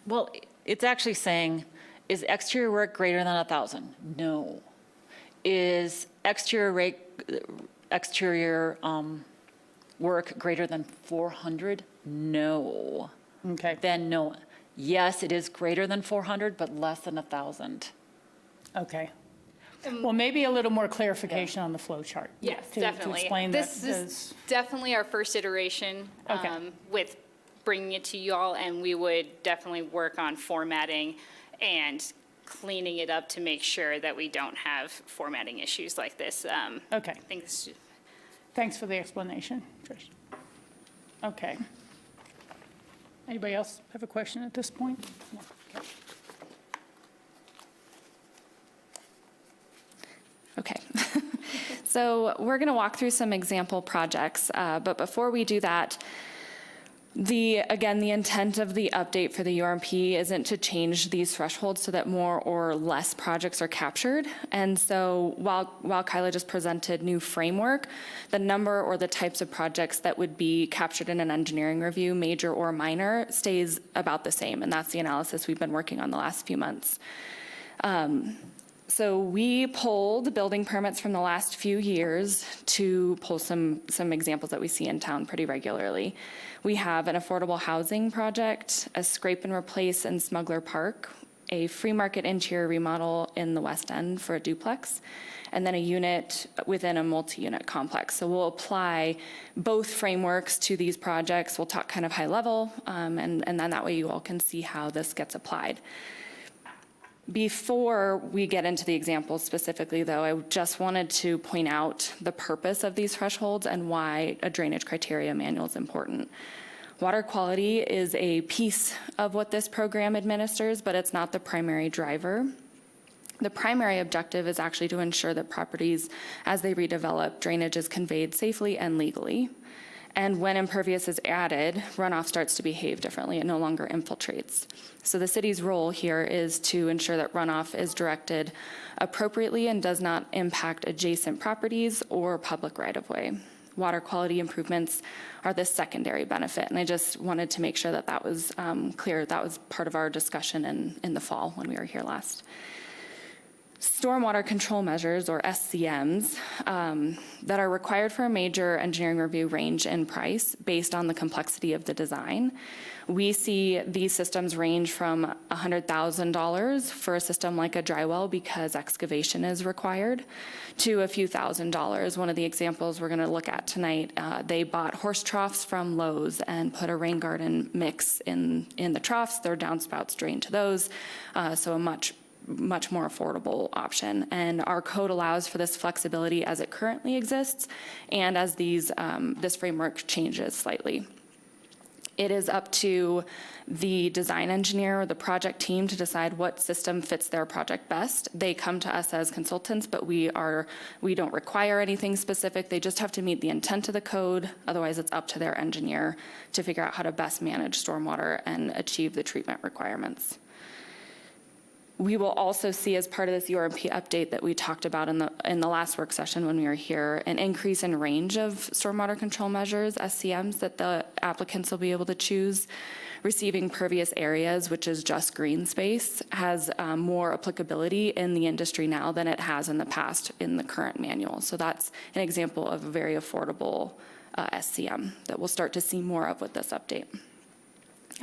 Well, it's actually saying, is exterior work greater than 1,000? No. Is exterior work greater than 400? No. okay, Then no. Yes, it is greater than 400, but less than 1,000. okay. Well, maybe a little more clarification on the flow chart. Yes, to definitely. explain that. This is definitely our first iteration Okay. with bringing it to you all, and we would definitely work on formatting and cleaning it up to make sure that we don't have formatting issues like this. Okay, I think this is thanks for the explanation, Trish. Okay. Anybody else have a question at this point? No. Okay. Okay. So we're going to walk through some example projects, but before we do that, again, the intent of the update for the URMP isn't to change these thresholds so that more or less projects are captured. And so while Kyla just presented new framework, the number or the types of projects that would be captured in an engineering review, major or minor, stays about the same. And that's the analysis we've been working on the last few months. So we pulled building permits from the last few years to pull some examples that we see in town pretty regularly. We have an affordable housing project, a scrape and replace in Smuggler Park, a free market interior remodel in the West End for a duplex, and then a unit within a multi-unit complex. So we'll apply both frameworks to these projects. We'll talk kind of high level, and then that way you all can see how this gets applied. Before we get into the examples specifically, though, I just wanted to point out the purpose of these thresholds and why a drainage criteria manual is important. Water quality is a piece of what this program administers, but it's not the primary driver. The primary objective is actually to ensure that properties, as they redevelop, drainage is conveyed safely and legally. And when impervious is added, runoff starts to behave differently. It no longer infiltrates. So the city's role here is to ensure that runoff is directed appropriately and does not impact adjacent properties or public right-of-way. Water quality improvements are the secondary benefit, and I just wanted to make sure that that was clear. That was part of our discussion in the fall when we were here last. Stormwater control measures, or SCMs, that are required for a major engineering review range in price based on the complexity of the design. We see these systems range from $100,000 for a system like a dry well because excavation is required to a few $1,000s. One of the examples we're going to look at tonight, they bought horse troughs from Lowe's and put a rain garden mix in the troughs. Their downspouts drain to those, so a much more affordable option. And our code allows for this flexibility as it currently exists and as this framework changes slightly. It is up to the design engineer or the project team to decide what system fits their project best. They come to us as consultants, but we don't require anything specific. They just have to meet the intent of the code. Otherwise, it's up to their engineer to figure out how to best manage stormwater and achieve the treatment requirements. We will also see, as part of this URMP update that we talked about in the last work session when we were here, an increase in range of stormwater control measures, SCMs, that the applicants will be able to choose. Receiving pervious areas, which is just green space, has more applicability in the industry now than it has in the past in the current manual. So that's an example of a very affordable SCM that we'll start to see more of with this update.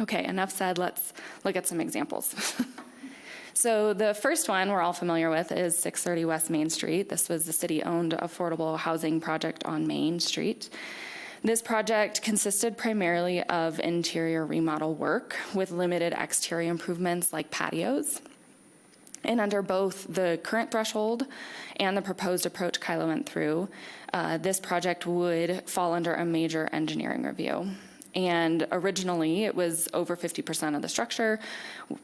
Okay, enough said. Let's look at some examples. So the first one we're all familiar with is 630 West Main Street. This was the city-owned affordable housing project on Main Street. This project consisted primarily of interior remodel work with limited exterior improvements like patios. And under both the current threshold and the proposed approach Kyla went through, this project would fall under a major engineering review. And originally, it was over 50% of the structure.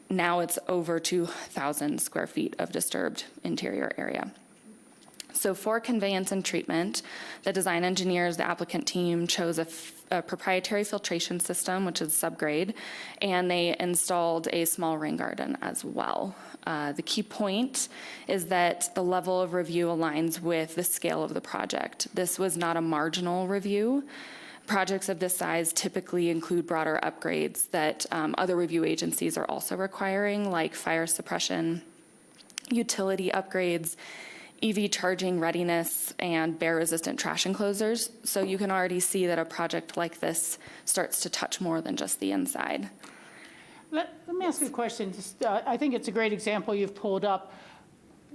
Now it's over 2,000 square feet of disturbed interior area. So for conveyance and treatment, the design engineers, the applicant team chose a proprietary filtration system, which is subgrade, and they installed a small rain garden as well. The key point is that the level of review aligns with the scale of the project. This was not a marginal review. Projects of this size typically include broader upgrades that other review agencies are also requiring, like fire suppression, utility upgrades, EV charging readiness, and bear-resistant trash enclosures. So you can already see that a project like this starts to touch more than just the inside. Let me ask you a question. I think it's a great example you've pulled up.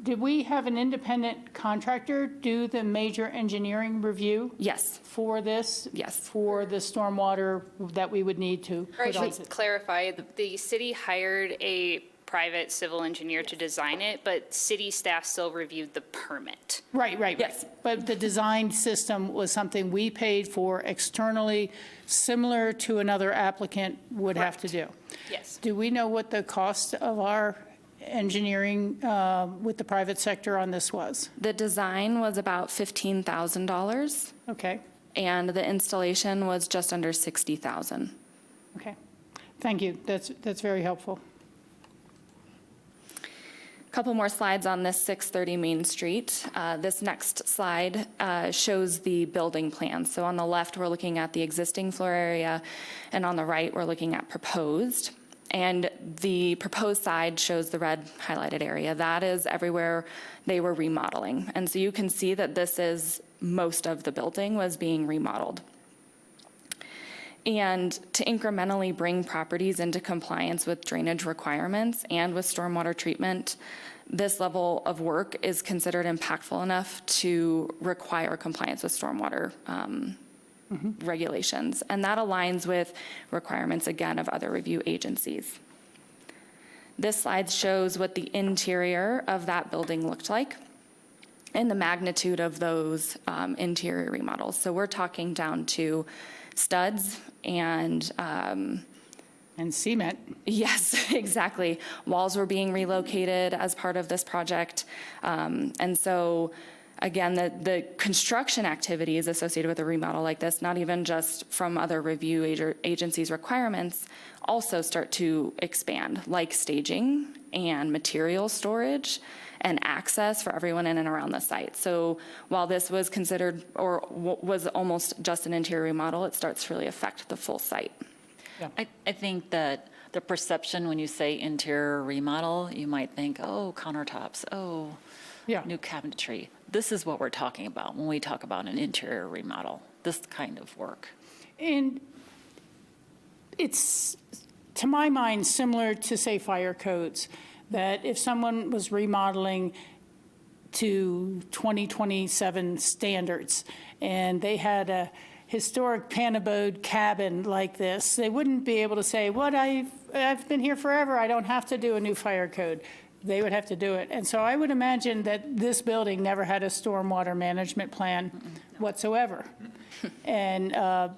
Did we have an independent contractor do the major engineering review? Yes. For this? Yes. For the stormwater that we would need to I put on should it? clarify, the city hired a private civil engineer to design it, but city staff still reviewed the permit. Right. Yes. But the design system was something we paid for externally, similar to another applicant would have to do. Yes. Do we know what the cost of our engineering with the private sector on this was? The design was about $15,000, Okay, and the installation was just under $60,000. okay. Thank you. That's very helpful. A couple more slides on this 630 Main Street. This next slide shows the building plan. So on the left, we're looking at the existing floor area, and on the right, we're looking at proposed. And the proposed side shows the red highlighted area. That is everywhere they were remodeling. And so you can see that this is most of the building was being remodeled. And to incrementally bring properties into compliance with drainage requirements and with stormwater treatment, this level of work is considered impactful enough to require compliance with stormwater regulations. And that aligns with requirements, again, of other review agencies. This slide shows what the interior of that building looked like and the magnitude of those interior remodels. So we're talking down to studs and cement. yes, exactly. Walls were being relocated as part of this project. And so again, the construction activities associated with a remodel like this, not even just from other review agencies' requirements, also start to expand, like staging and material storage and access for everyone in and around the site. So while this was considered or was almost just an interior remodel, it starts to really affect the full site. I think that the perception when you say interior remodel, you might think, oh, countertops, oh, Yeah. new cabinetry. This is what we're talking about when we talk about an interior remodel, this kind of work. And it's, to my mind, similar to, say, fire codes, that if someone was remodeling to 2027 standards and they had a historic panabode cabin like this, they wouldn't be able to say, what, I've been here forever, I don't have to do a new fire code. They would have to do it. And so I would imagine that this building never had a stormwater management plan whatsoever. And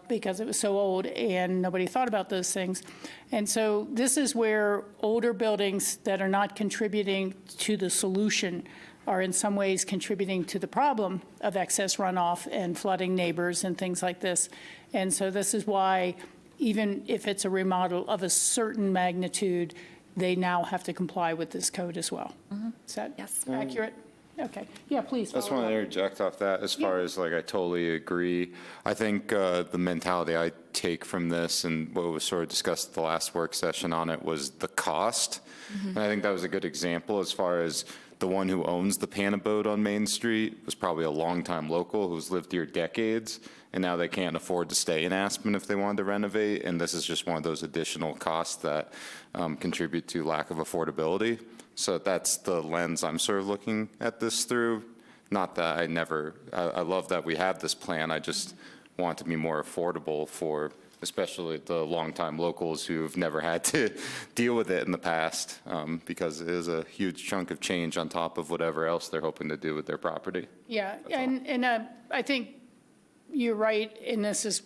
because it was so old and nobody thought about those things. And so this is where older buildings that are not contributing to the solution are in some ways contributing to the problem of excess runoff and flooding neighbors and things like this. And so this is why, even if it's a remodel of a certain magnitude, they now have to comply with this code as well. Is that accurate? Okay. Yeah, please. I just follow want to up. interject off that as far as like, I totally agree. I think the mentality I take from this and what was sort of discussed at the last work session on it was the cost. And I think that was a good example as far as the one who owns the Panabode on Main Street was probably a longtime local who's lived here decades, and now they can't afford to stay in Aspen if they wanted to renovate, and this is just one of those additional costs that contribute to lack of affordability. So that's the lens I'm sort of looking at this through. Not that I love that we have this plan, I just want it to be more affordable for especially the longtime locals who've never had to deal with it in the past, because it is a huge chunk of change on top of whatever else they're hoping to do with their property. Yeah, and I think you're right, and this is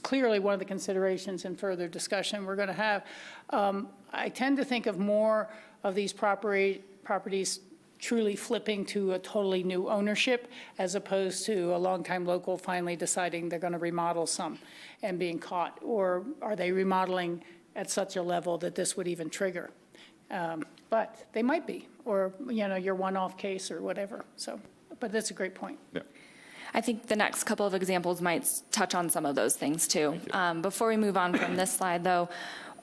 clearly one of the considerations in further discussion we're going to have. I tend to think of more of these properties truly flipping to a totally new ownership as opposed to a longtime local finally deciding they're going to remodel some and being caught. Or are they remodeling at such a level that this would even trigger? But they might be, or, you know, your one-off case or whatever. So, but that's a great point. Yeah. I think the next couple of examples might touch on some of those things too. Before we move on from this slide though,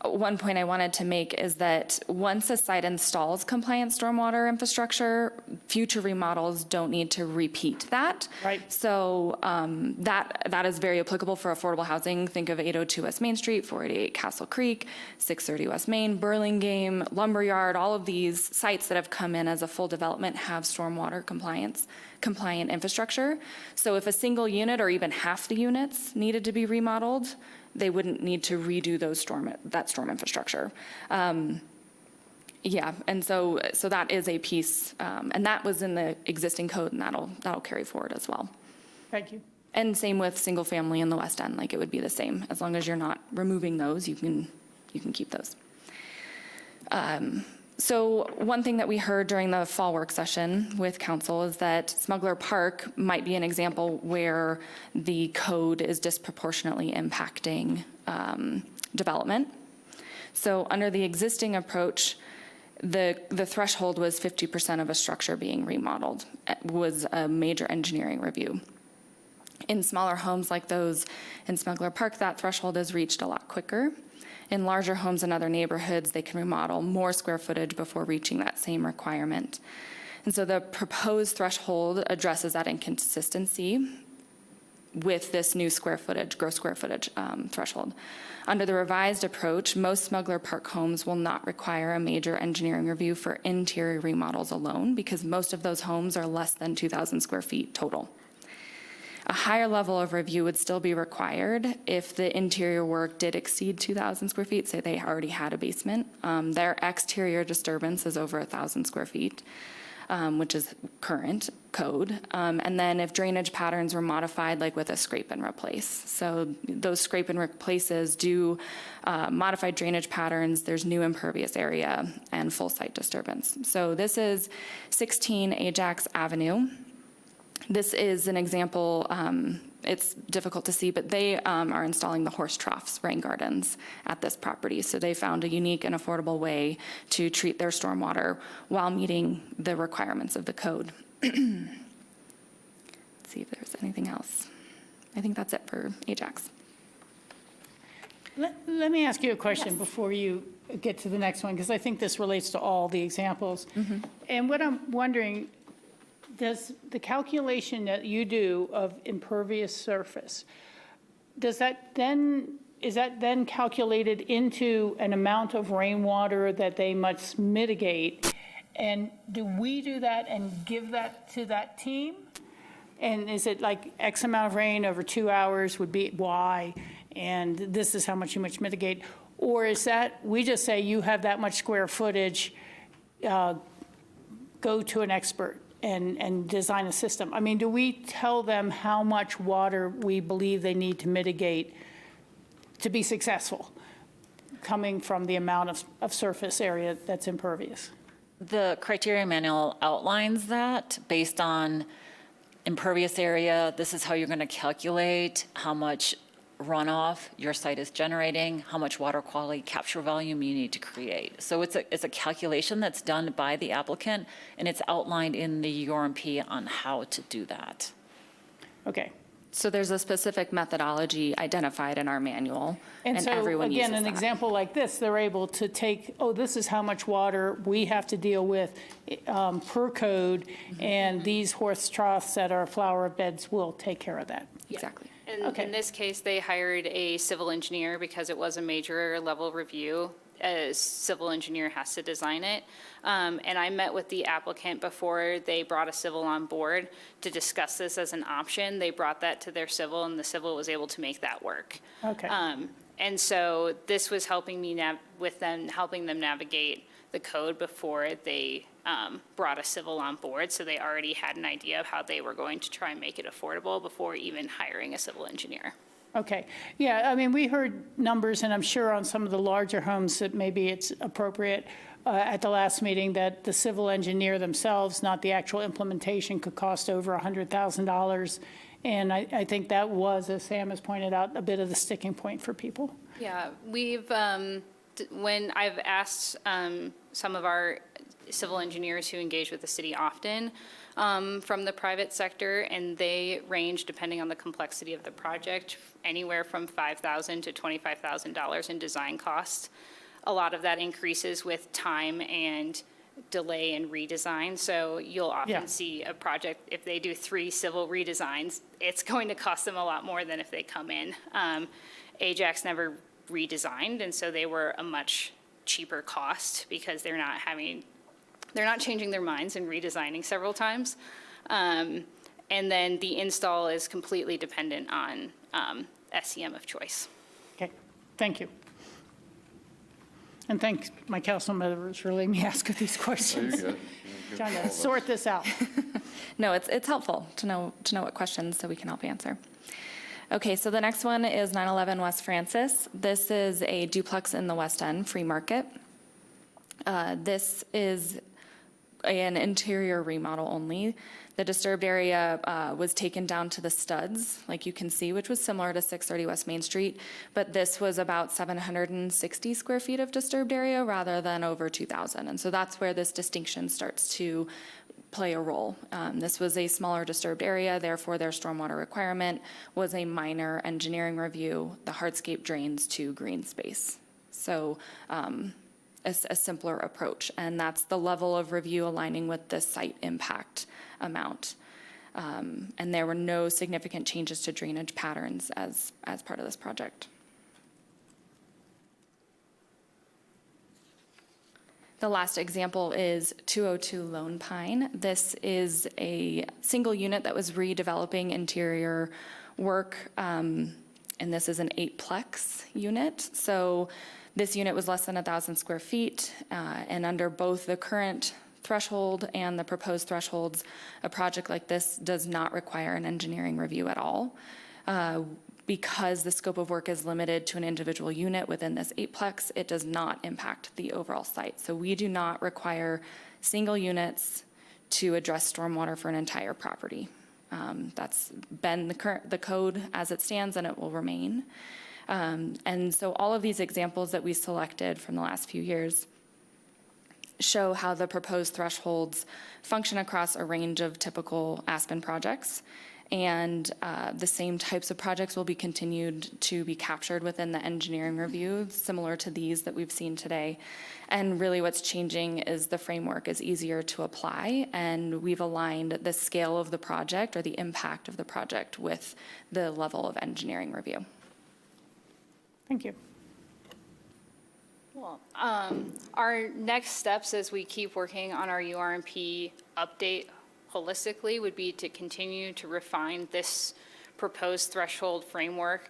one point I wanted to make is that once a site installs compliant stormwater infrastructure, future remodels don't need to repeat that. Right. So that is very applicable for affordable housing. Think of 802 West Main Street, 488 Castle Creek, 630 West Main, Burlingame, Lumberyard, all of these sites that have come in as a full development have stormwater compliant infrastructure. So if a single unit or even half the units needed to be remodeled, they wouldn't need to redo that storm infrastructure. Yeah, and so that is a piece, and that was in the existing code, and that'll carry forward as well. Thank you. And same with single family in the West End, like it would be the same. As long as you're not removing those, you can keep those. So one thing that we heard during the fall work session with council is that Smuggler Park might be an example where the code is disproportionately impacting development. So under the existing approach, the threshold was 50% of a structure being remodeled. It was a major engineering review. In smaller homes like those in Smuggler Park, that threshold is reached a lot quicker. In larger homes in other neighborhoods, they can remodel more square footage before reaching that same requirement. And so the proposed threshold addresses that inconsistency with this new gross square footage threshold. Under the revised approach, most Smuggler Park homes will not require a major engineering review for interior remodels alone because most of those homes are less than 2,000 square feet total. A higher level of review would still be required if the interior work did exceed 2,000 square feet, say they already had a basement. Their exterior disturbance is over 1,000 square feet, which is current code. And then if drainage patterns were modified, like with a scrape and replace. So those scrape and replaces do modified drainage patterns, there's new impervious area and full site disturbance. So this is 16 Ajax Avenue. This is an example, it's difficult to see, but they are installing the horse troughs, rain gardens at this property. So they found a unique and affordable way to treat their stormwater while meeting the requirements of the code. Let's see if there's anything else. I think that's it for Ajax. Let me ask you a question before you get to the next one, because I think this relates to all the examples. And what I'm wondering, does the calculation that you do of impervious surface, is that then calculated into an amount of rainwater that they must mitigate? And do we do that and give that to that team? And is it like X amount of rain over 2 hours would be Y, and this is how much you must mitigate? Or is that, we just say you have that much square footage, go to an expert and design a system? I mean, do we tell them how much water we believe they need to mitigate to be successful, coming from the amount of surface area that's impervious? The criteria manual outlines that based on impervious area. This is how you're going to calculate how much runoff your site is generating, how much water quality capture volume you need to create. So it's a calculation that's done by the applicant, and it's outlined in the URMP on how to do that. Okay. So there's a specific methodology identified in our manual, and so, everyone uses again, an that. example like this, they're able to take, oh, this is how much water we have to deal with per code, and these horse troughs that are flower beds will take care of that. Exactly. And Okay. in this case, they hired a civil engineer because it was a major level review. A civil engineer has to design it. And I met with the applicant before they brought a civil on board to discuss this as an option. They brought that to their civil, and the civil was able to make that work. Okay. And so this was helping me helping them navigate the code before they brought a civil on board. So they already had an idea of how they were going to try and make it affordable before even hiring a civil engineer. Okay. Yeah, I mean, we heard numbers, and I'm sure on some of the larger homes that maybe it's appropriate at the last meeting that the civil engineer themselves, not the actual implementation, could cost over $100,000. And I think that was, as Sam has pointed out, a bit of the sticking point for people. Yeah, we've, when I've asked some of our civil engineers who engage with the city often from the private sector, and they range, depending on the complexity of the project, anywhere from $5,000 to $25,000 in design costs. A lot of that increases with time and delay and redesign. So you'll often see a project, if they do 3 civil redesigns, it's going to cost them a lot more than if they come in. Ajax never redesigned, and so they were a much cheaper cost because they're not changing their minds and redesigning several times. And then the install is completely dependent on SEM of choice. Okay, thank you. And thanks, my council members, for letting me ask these questions. Trying to sort this out. No, it's helpful to know what questions so we can help answer. Okay, so the next one is 911 West Francis. This is a duplex in the West End, free market. This is an interior remodel only. The disturbed area was taken down to the studs, like you can see, which was similar to 630 West Main Street, but this was about 760 square feet of disturbed area rather than over 2,000. And so that's where this distinction starts to play a role. This was a smaller disturbed area, therefore their stormwater requirement was a minor engineering review, the hardscape drains to green space. So a simpler approach, and that's the level of review aligning with the site impact amount. And there were no significant changes to drainage patterns as part of this project. The last example is 202 Lone Pine. This is a single unit that was redeveloping interior work, and this is an 8-plex unit. So this unit was less than 1,000 square feet, and under both the current threshold and the proposed thresholds, a project like this does not require an engineering review at all. Because the scope of work is limited to an individual unit within this 8-plex, it does not impact the overall site. So we do not require single units to address stormwater for an entire property. That's been the code as it stands, and it will remain. And so all of these examples that we selected from the last few years show how the proposed thresholds function across a range of typical Aspen projects. And the same types of projects will be continued to be captured within the engineering review, similar to these that we've seen today. And really what's changing is the framework is easier to apply, and we've aligned the scale of the project or the impact of the project with the level of engineering review. Thank you. Well, our next steps as we keep working on our URMP update holistically would be to continue to refine this proposed threshold framework,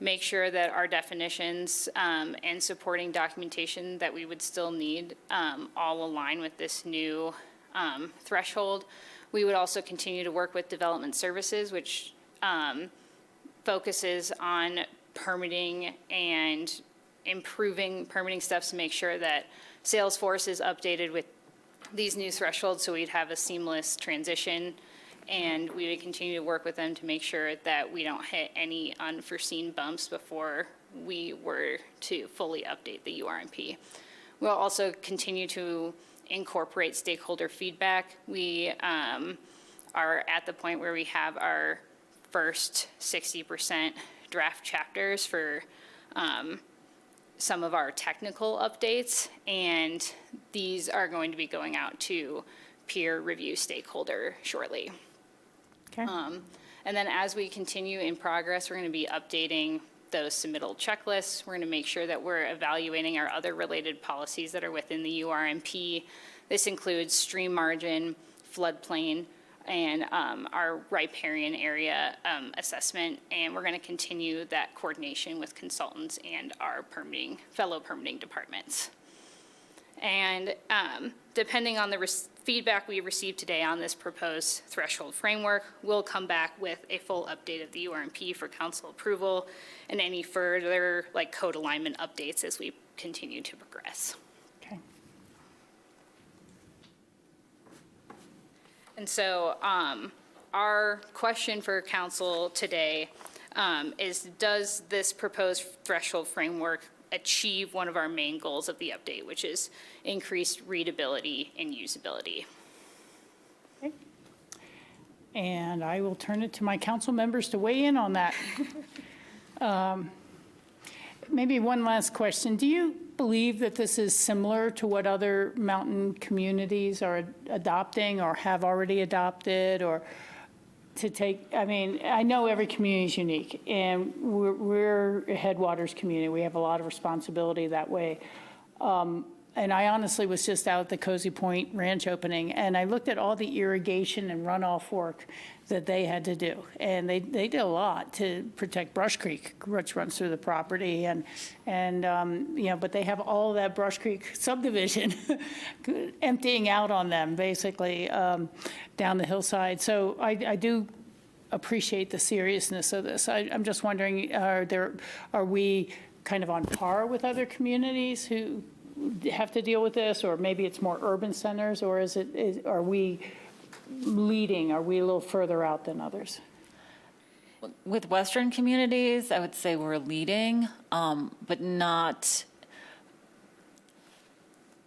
make sure that our definitions and supporting documentation that we would still need all align with this new threshold. We would also continue to work with development services, which focuses on permitting and improving permitting steps to make sure that Salesforce is updated with these new thresholds so we'd have a seamless transition, and we would continue to work with them to make sure that we don't hit any unforeseen bumps before we were to fully update the URMP. We'll also continue to incorporate stakeholder feedback. We are at the point where we have our first 60% draft chapters for some of our technical updates, and these are going to be going out to peer review stakeholder shortly. Okay. And then as we continue in progress, we're going to be updating those submittal checklists. We're going to make sure that we're evaluating our other related policies that are within the URMP. This includes stream margin, floodplain, and our riparian area assessment, and we're going to continue that coordination with consultants and our fellow permitting departments. And depending on the feedback we received today on this proposed threshold framework, we'll come back with a full update of the URMP for council approval and any further code alignment updates as we continue to progress. Okay. And so our question for council today is, does this proposed threshold framework achieve one of our main goals of the update, which is increased readability and usability? Okay. And I will turn it to my council members to weigh in on that. Maybe one last question. Do you believe that this is similar to what other mountain communities are adopting or have already adopted, or to take, I mean, I know every community is unique, and we're a headwaters community. We have a lot of responsibility that way. And I honestly was just out at the Cozy Point Ranch opening, and I looked at all the irrigation and runoff work that they had to do. And they did a lot to protect Brush Creek, which runs through the property. And you know, but they have all of that Brush Creek subdivision emptying out on them, basically, down the hillside. So I do appreciate the seriousness of this. I'm just wondering, are we kind of on par with other communities who have to deal with this, or maybe it's more urban centers, or are we leading? Are we a little further out than others? With Western communities, I would say we're leading, but not.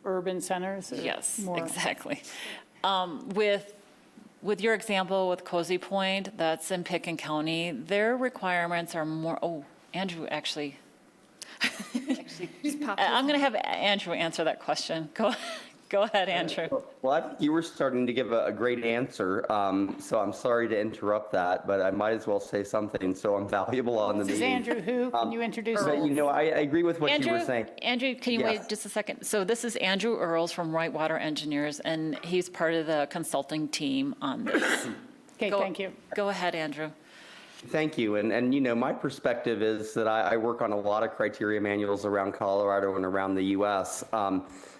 Urban centers? Yes, more? exactly. With your example with Cozy Point, that's in Picken County, their requirements are more, Andrew actually. I'm going to have Andrew answer that question. Go ahead, Andrew. Well, I think you were starting to give a great answer, so I'm sorry to interrupt that, but I might as well say something so I'm valuable on the meeting. This is Andrew who? Can you introduce But, you know, I agree with what you were saying. Andrew, can you Yes. wait just a second? So this is Andrew Earls from Whitewater Engineers, and he's part of the consulting team on this. Okay, thank you. Go ahead, Andrew. Thank you. And you know, my perspective is that I work on a lot of criteria manuals around Colorado and around the U.S.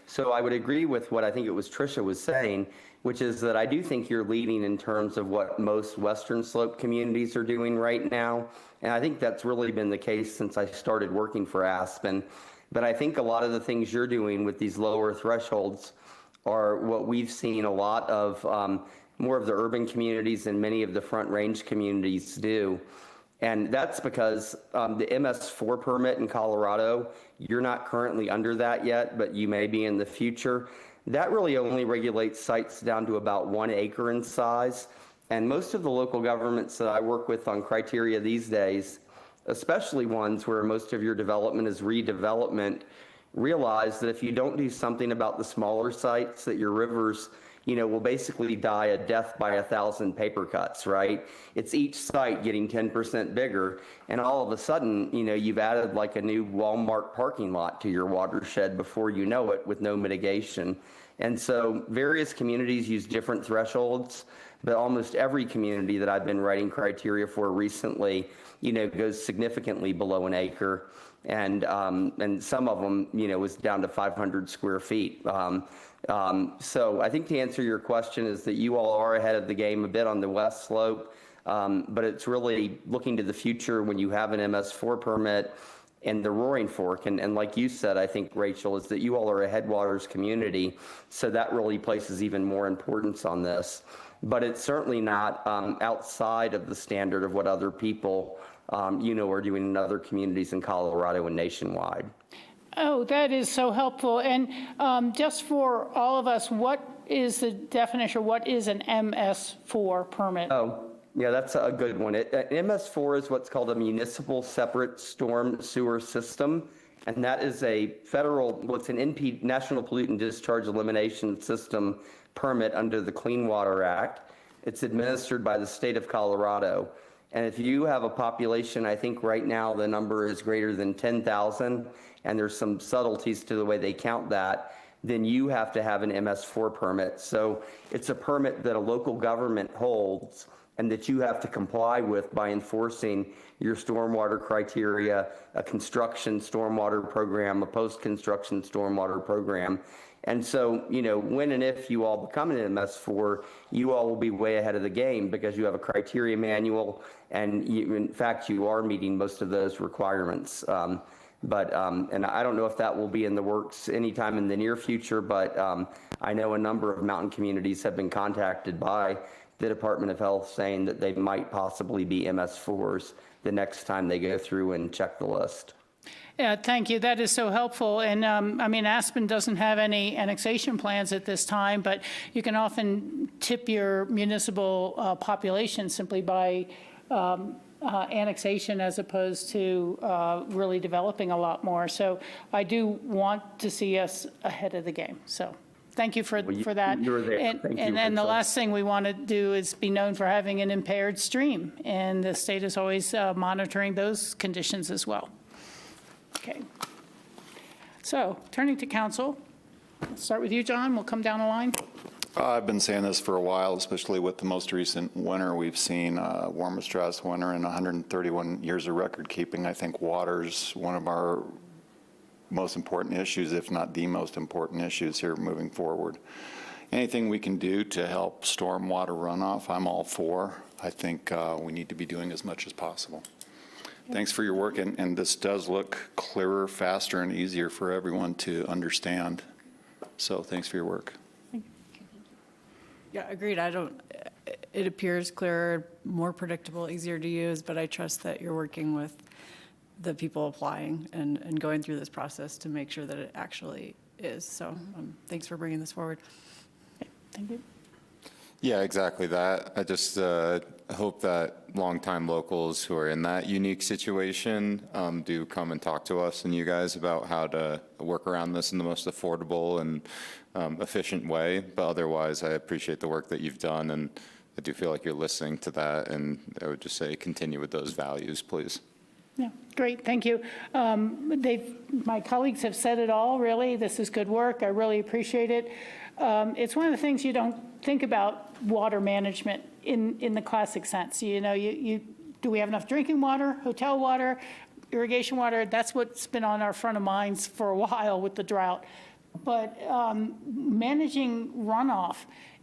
So I would agree with what I think it was Tricia was saying, which is that I do think you're leading in terms of what most Western Slope communities are doing right now. And I think that's really been the case since I started working for Aspen. But I think a lot of the things you're doing with these lower thresholds are what we've seen a lot of more of the urban communities and many of the Front Range communities do. And that's because the MS4 permit in Colorado, you're not currently under that yet, but you may be in the future. That really only regulates sites down to about 1 acre in size. And most of the local governments that I work with on criteria these days, especially ones where most of your development is redevelopment, realize that if you don't do something about the smaller sites, that your rivers, will basically die a death by 1,000 paper cuts, right? It's each site getting 10% bigger, and all of a sudden, you've added like a new Walmart parking lot to your watershed before you know it with no mitigation. And so various communities use different thresholds, but almost every community that I've been writing criteria for recently, goes significantly below 1 acre. And some of them, was down to 500 square feet. So I think to answer your question is that you all are ahead of the game a bit on the west slope, but it's really looking to the future when you have an MS4 permit and the Roaring Fork. And like you said, I think, Rachel, is that you all are a headwaters community, so that really places even more importance on this. But it's certainly not outside of the standard of what other people are doing in other communities in Colorado and nationwide. Oh, that is so helpful. And just for all of us, what is the definition, what is an MS4 permit? Oh, yeah, that's a good one. An MS4 is what's called a municipal separate storm sewer system. And that is a federal, it's an National Pollutant Discharge Elimination System permit under the Clean Water Act. It's administered by the state of Colorado. And if you have a population, I think right now the number is greater than 10,000, and there's some subtleties to the way they count that, then you have to have an MS4 permit. So it's a permit that a local government holds and that you have to comply with by enforcing your stormwater criteria, a construction stormwater program, a post-construction stormwater program. And so, when and if you all become an MS4, you all will be way ahead of the game because you have a criteria manual, and in fact, you are meeting most of those requirements. And I don't know if that will be in the works anytime in the near future, but I know a number of mountain communities have been contacted by the Department of Health saying that they might possibly be MS4s the next time they go through and check the list. Yeah, thank you. That is so helpful. And Aspen doesn't have any annexation plans at this time, but you can often tip your municipal population simply by annexation as opposed to really developing a lot more. So I do want to see us ahead of the game. So thank you for that. You're there. And, Thank you, and then the Rachel. last thing we want to do is be known for having an impaired stream. And the state is always monitoring those conditions as well. Okay. So turning to council, let's start with you, John. We'll come down the line. I've been saying this for a while, especially with the most recent winter we've seen, warmest, driest winter in 131 years of record keeping. I think water's one of our most important issues, if not the most important issues here moving forward. Anything we can do to help stormwater runoff, I'm all for. I think we need to be doing as much as possible. Thanks for your work, and this does look clearer, faster, and easier for everyone to understand. So thanks for your work. Yeah, agreed. It appears clearer, more predictable, easier to use, but I trust that you're working with the people applying and going through this process to make sure that it actually is. So thanks for bringing this forward. Thank you. Yeah, exactly that. I just hope that longtime locals who are in that unique situation do come and talk to us and you guys about how to work around this in the most affordable and efficient way. But otherwise, I appreciate the work that you've done, and I do feel like you're listening to that. And I would just say continue with those values, please. Yeah, great, thank you. My colleagues have said it all, really. This is good work. I really appreciate it. It's one of the things you don't think about water management in the classic sense. Do we have enough drinking water, hotel water, irrigation water? That's what's been on our front of minds for a while with the drought. But managing runoff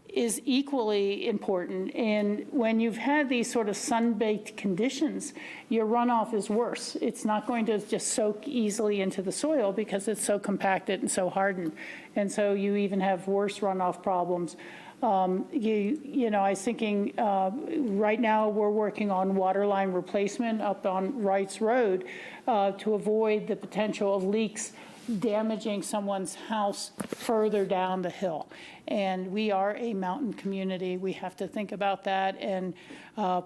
is equally important. And when you've had these sort of sun-baked conditions, your runoff is worse. It's not going to just soak easily into the soil because it's so compacted and so hardened. And so you even have worse runoff problems. I was thinking, right now, we're working on water line replacement up on Wrights Road to avoid the potential of leaks damaging someone's house further down the hill. And we are a mountain community. We have to think about that and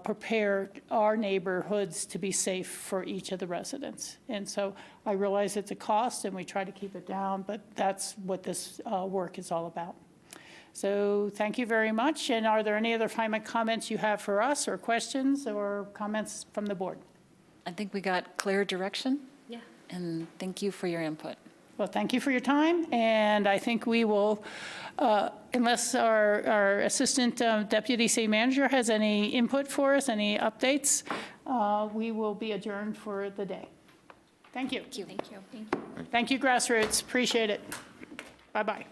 prepare our neighborhoods to be safe for each of the residents. And so I realize it's a cost, and we try to keep it down, but that's what this work is all about. So thank you very much. And are there any other final comments you have for us, or questions or comments from the board? I think we got clear direction. Yeah. And thank you for your input. Well, thank you for your time, and I think we will, unless our Assistant Deputy City Manager has any input for us, any updates, we will be adjourned for the day. Thank you. Thank you. Thank you, Grassroots. Appreciate it. Bye-bye.